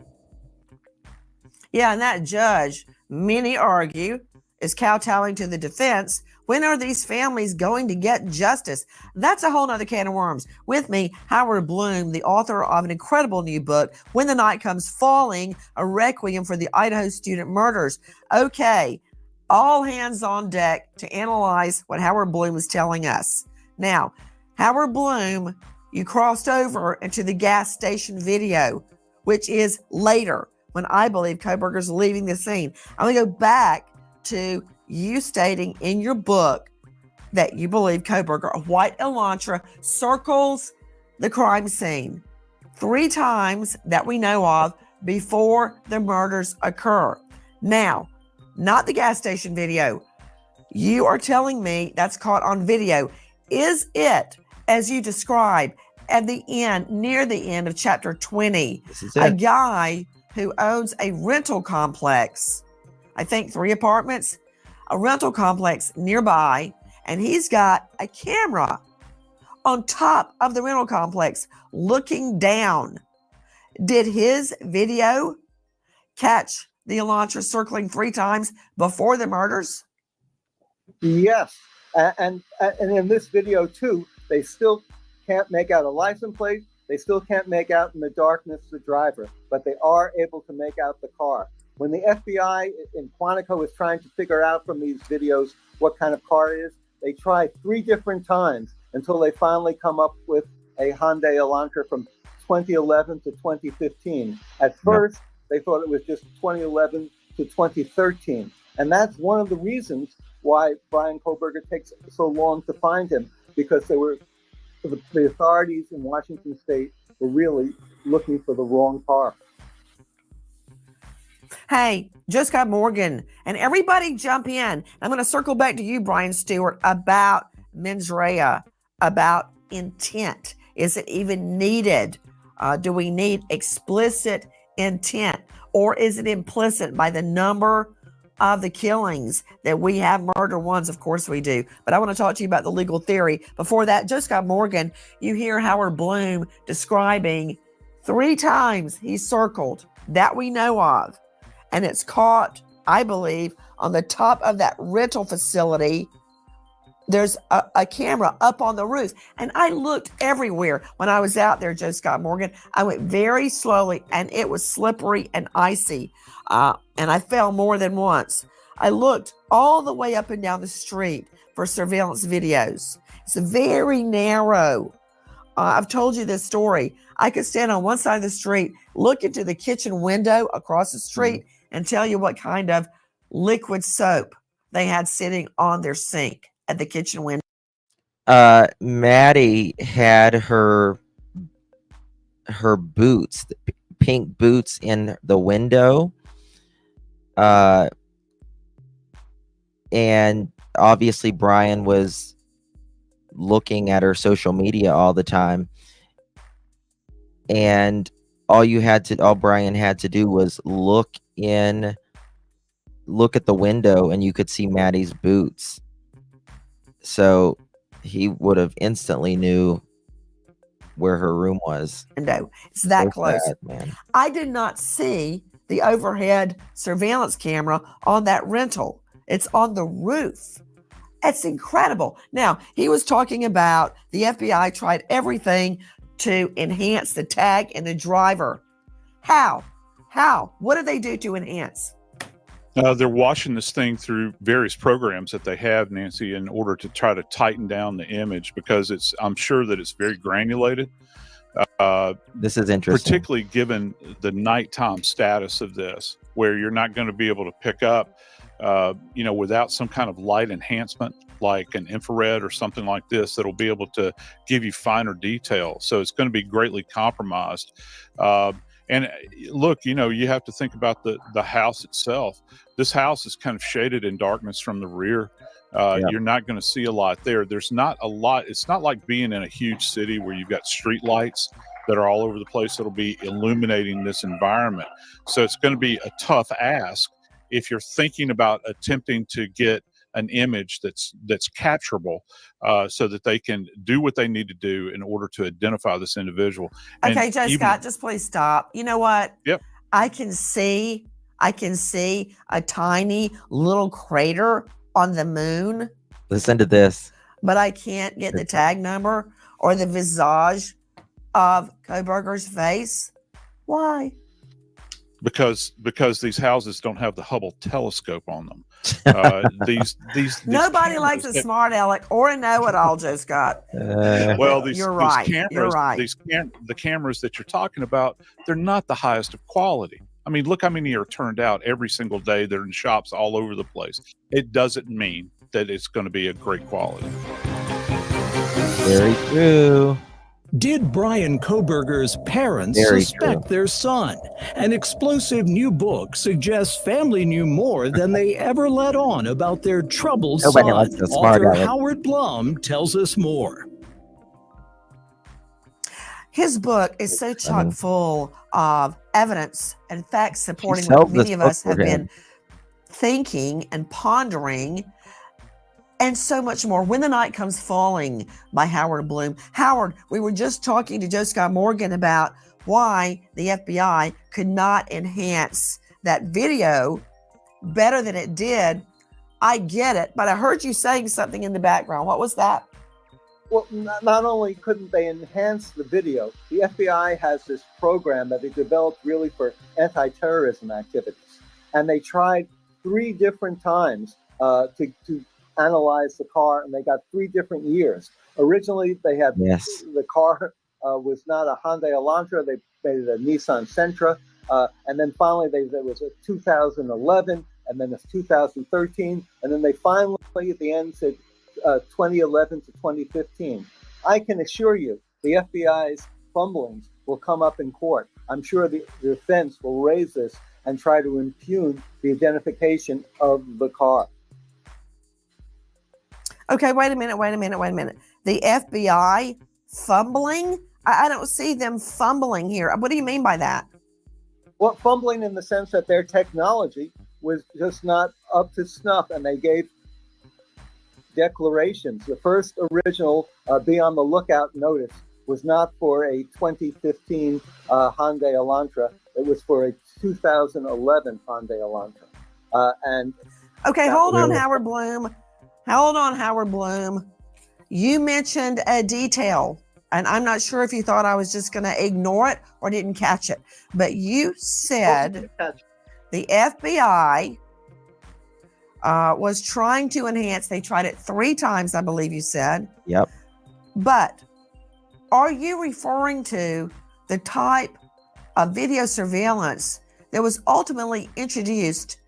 Yeah, and that judge, many argue, is kowtowing to the defense. When are these families going to get justice? That's a whole nother can of worms. With me, Howard Bloom, the author of an incredible new book, When the Night Comes Falling, a Requiem for the Idaho Student Murders. Okay, all hands on deck to analyze what Howard Bloom is telling us. Now, Howard Bloom, you crossed over into the gas station video, which is later when I believe Kohberger's leaving the scene. I'm going to go back to you stating in your book that you believe Kohberger, a white Elantra, circles the crime scene 3 times that we know of before the murders occur. Now, not the gas station video. You are telling me that's caught on video. Is it, as you describe at the end, near the end of chapter 20, a guy who owns a rental complex, I think 3 apartments, a rental complex nearby, and he's got a camera on top of the rental complex looking down. Did his video catch the Elantra circling 3 times before the murders? Yes, and in this video too, they still can't make out a license plate. They still can't make out in the darkness the driver, but they are able to make out the car. When the FBI in Quantico is trying to figure out from these videos what kind of car it is, they try 3 different times until they finally come up with a Hyundai Elantra from 2011 to 2015. At first, they thought it was just 2011 to 2013. And that's one of the reasons why Bryan Kohberger takes so long to find him, because the authorities in Washington State were really looking for the wrong car. Hey, just got Morgan, and everybody jump in. I'm going to circle back to you, Brian Stewart, about mens rea, about intent. Is it even needed? Do we need explicit intent, or is it implicit by the number of the killings that we have murder ones? Of course we do. But I want to talk to you about the legal theory. Before that, just got Morgan, you hear Howard Bloom describing 3 times he's circled that we know of. And it's caught, I believe, on the top of that rental facility. There's a camera up on the roof. And I looked everywhere when I was out there, Joe Scott Morgan. I went very slowly, and it was slippery and icy. And I fell more than once. I looked all the way up and down the street for surveillance videos. It's very narrow. I've told you this story. I could stand on one side of the street, look into the kitchen window across the street, and tell you what kind of liquid soap they had sitting on their sink at the kitchen window. Maddie had her boots, pink boots, in the window. And obviously Brian was looking at her social media all the time. And all Brian had to do was look at the window, and you could see Maddie's boots. So he would have instantly knew where her room was. Window. It's that So close. sad, man. I did not see the overhead surveillance camera on that rental. It's on the roof. That's incredible. Now, he was talking about the FBI tried everything to enhance the tag and the driver. How? What did they do to enhance? They're washing this thing through various programs that they have, Nancy, in order to try to tighten down the image, because I'm sure that it's very granulated. This is interesting. Particularly given the nighttime status of this, where you're not going to be able to pick up, without some kind of light enhancement, like an infrared or something like this, that'll be able to give you finer detail. So it's going to be greatly compromised. And look, you have to think about the house itself. This house is kind of shaded in darkness from the rear. You're not going to see a lot there. There's not a lot. It's not like being in a huge city where you've got street lights that are all over the place that'll be illuminating this environment. So it's going to be a tough ask if you're thinking about attempting to get an image that's capturable, so that they can do what they need to do in order to identify this individual. Okay, Joe Scott, just please stop. You know what? Yep. I can see a tiny little crater on the moon, Listen to this. but I can't get the tag number or the visage of Kohberger's face. Why? Because these houses don't have the Hubble telescope on them. These Nobody likes a smart aleck or a know-it-all, Joe Scott. Well, You're right. You're right. The cameras that you're talking about, they're not the highest of quality. I mean, look how many are turned out every single day. They're in shops all over the place. It doesn't mean that it's going to be a great quality. Very true. Did Bryan Kohberger's parents suspect their son? An explosive new book suggests family knew more than they ever let on about their troubled son. Author Howard Blum tells us more. His book is so chock full of evidence and facts supporting what many of us have been thinking and pondering, and so much more. When the Night Comes Falling by Howard Bloom. Howard, we were just talking to Joe Scott Morgan about why the FBI could not enhance that video better than it did. I get it, but I heard you saying something in the background. What was that? Well, not only couldn't they enhance the video, the FBI has this program that they developed really for anti-terrorism activities. And they tried 3 different times to analyze the car, and they got 3 different years. Originally, they had the car was not a Hyundai Elantra. They made it a Nissan Sentra. And then finally, there was a 2011, and then it's 2013, and then they finally at the end said 2011 to 2015. I can assure you the FBI's fumblings will come up in court. I'm sure the defense will raise this and try to impugn the identification of the car. Okay, wait a minute. The FBI fumbling? I don't see them fumbling here. What do you mean by that? Well, fumbling in the sense that their technology was just not up to snuff, and they gave declarations. The first original be on the lookout notice was not for a 2015 Hyundai Elantra. It was for a 2011 Hyundai Elantra. Okay, hold on, Howard Bloom. Hold on, Howard Bloom. You mentioned a detail, and I'm not sure if you thought I was just going to ignore it or didn't catch it, but you said the FBI was trying to enhance. They tried it 3 times, I believe you said. Yep. But are you referring to the type of video surveillance that was ultimately introduced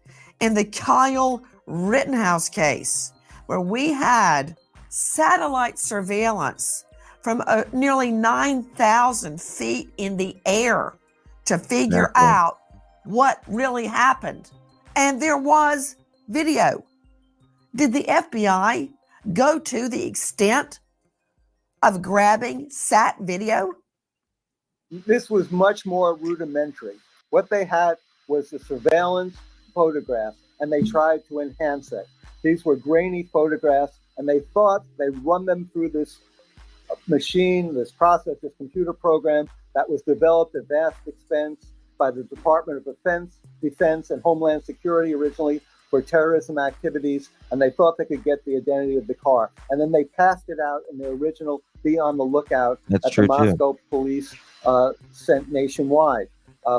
in the Kyle Rittenhouse case, where we had satellite surveillance from nearly 9,000 feet in the air to figure out what really happened? And there was video. Did the FBI go to the extent of grabbing sat video? This was much more rudimentary. What they had was the surveillance photograph, and they tried to enhance it. These were grainy photographs, and they thought they'd run them through this machine, this process, this computer program that was developed at vast expense by the Department of Defense and Homeland Security originally for terrorism activities, and they thought they could get the identity of the car. And then they passed it out in the original Be on the Lookout that the Moscow police sent nationwide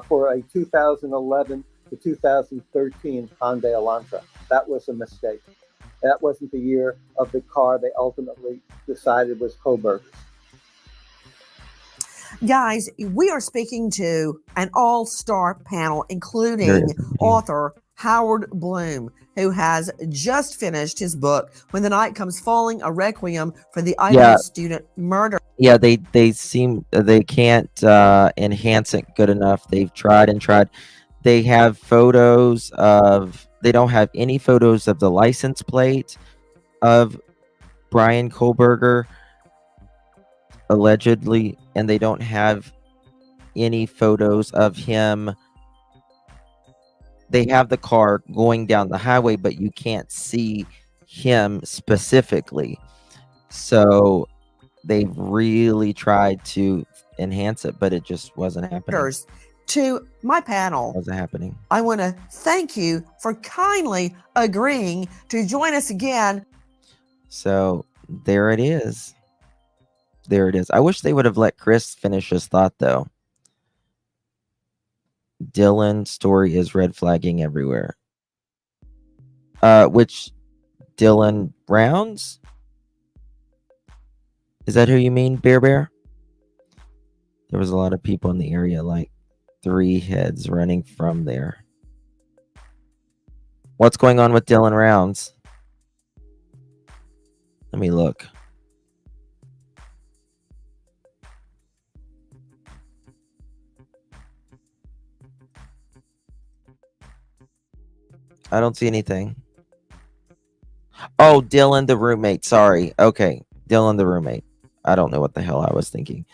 for a 2011 to 2013 Hyundai Elantra. That was a mistake. That wasn't the year of the car they ultimately decided was Kohberger's. Guys, we are speaking to an all-star panel, including author Howard Bloom, who has just finished his book, When the Night Comes Falling, a Requiem for the Idaho Student Murder. Yeah, they seem they can't enhance it good enough. They've tried and tried. They have photos of, they don't have any photos of the license plate of Bryan Kohberger, allegedly, and they don't have any photos of him. They have the car going down the highway, but you can't see him specifically. So they've really tried to enhance it, but it just wasn't happening. To my panel, wasn't happening. I want to thank you for kindly agreeing to join us again. So there it is. There it is. I wish they would have let Chris finish his thought, though. Dylan's story is red flagging everywhere. Which Dylan Rounds? Is that who you mean, Bear? There was a lot of people in the area, like 3 heads running from there. What's going on with Dylan Rounds? Let me look. I don't see anything. Oh, Dylan the roommate. Sorry. Okay. Dylan the roommate. I don't know what the hell I was thinking.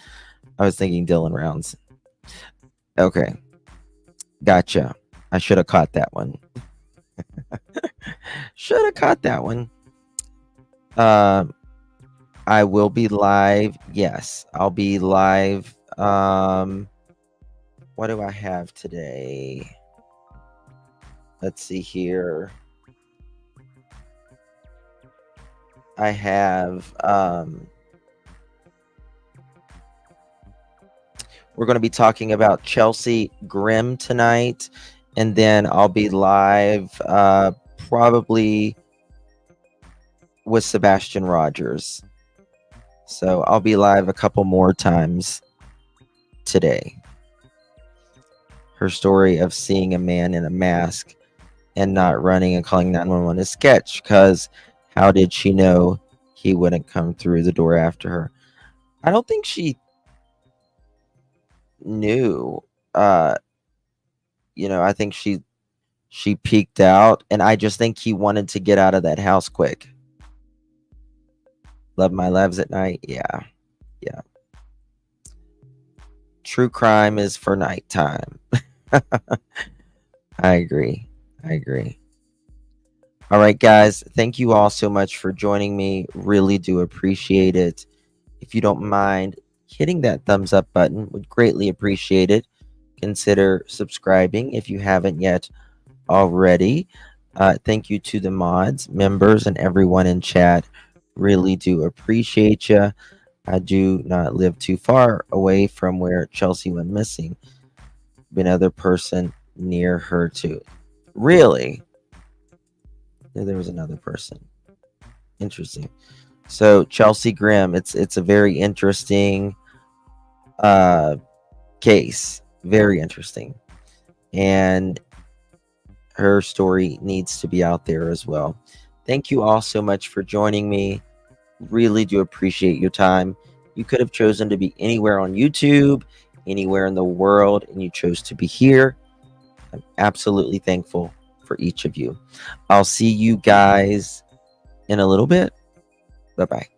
I was thinking Dylan Rounds. Okay. Gotcha. I should have caught that one. Should have caught that one. I will be live. Yes, I'll be live. What do I have today? Let's see here. I have we're going to be talking about Chelsea Grimm tonight, and then I'll be live probably with Sebastian Rogers. So I'll be live a couple more times today. Her story of seeing a man in a mask and not running and calling 911 is sketch, because how did she know he wouldn't come through the door after her? I don't think she knew. I think she peeked out, and I just think he wanted to get out of that house quick. Love my lives at night. Yeah. True crime is for nighttime. I agree. All right, guys. Thank you all so much for joining me. Really do appreciate it. If you don't mind hitting that thumbs up button, would greatly appreciate it. Consider subscribing if you haven't yet already. Thank you to the mods, members, and everyone in chat. Really do appreciate you. I do not live too far away from where Chelsea went missing. Another person near her too. Really? Yeah, there was another person. Interesting. So Chelsea Grimm, it's a very interesting case. Very interesting. And her story needs to be out there as well. Thank you all so much for joining me. Really do appreciate your time. You could have chosen to be anywhere on YouTube, anywhere in the world, and you chose to be here. I'm absolutely thankful for each of you. I'll see you guys in a little bit. Bye-bye.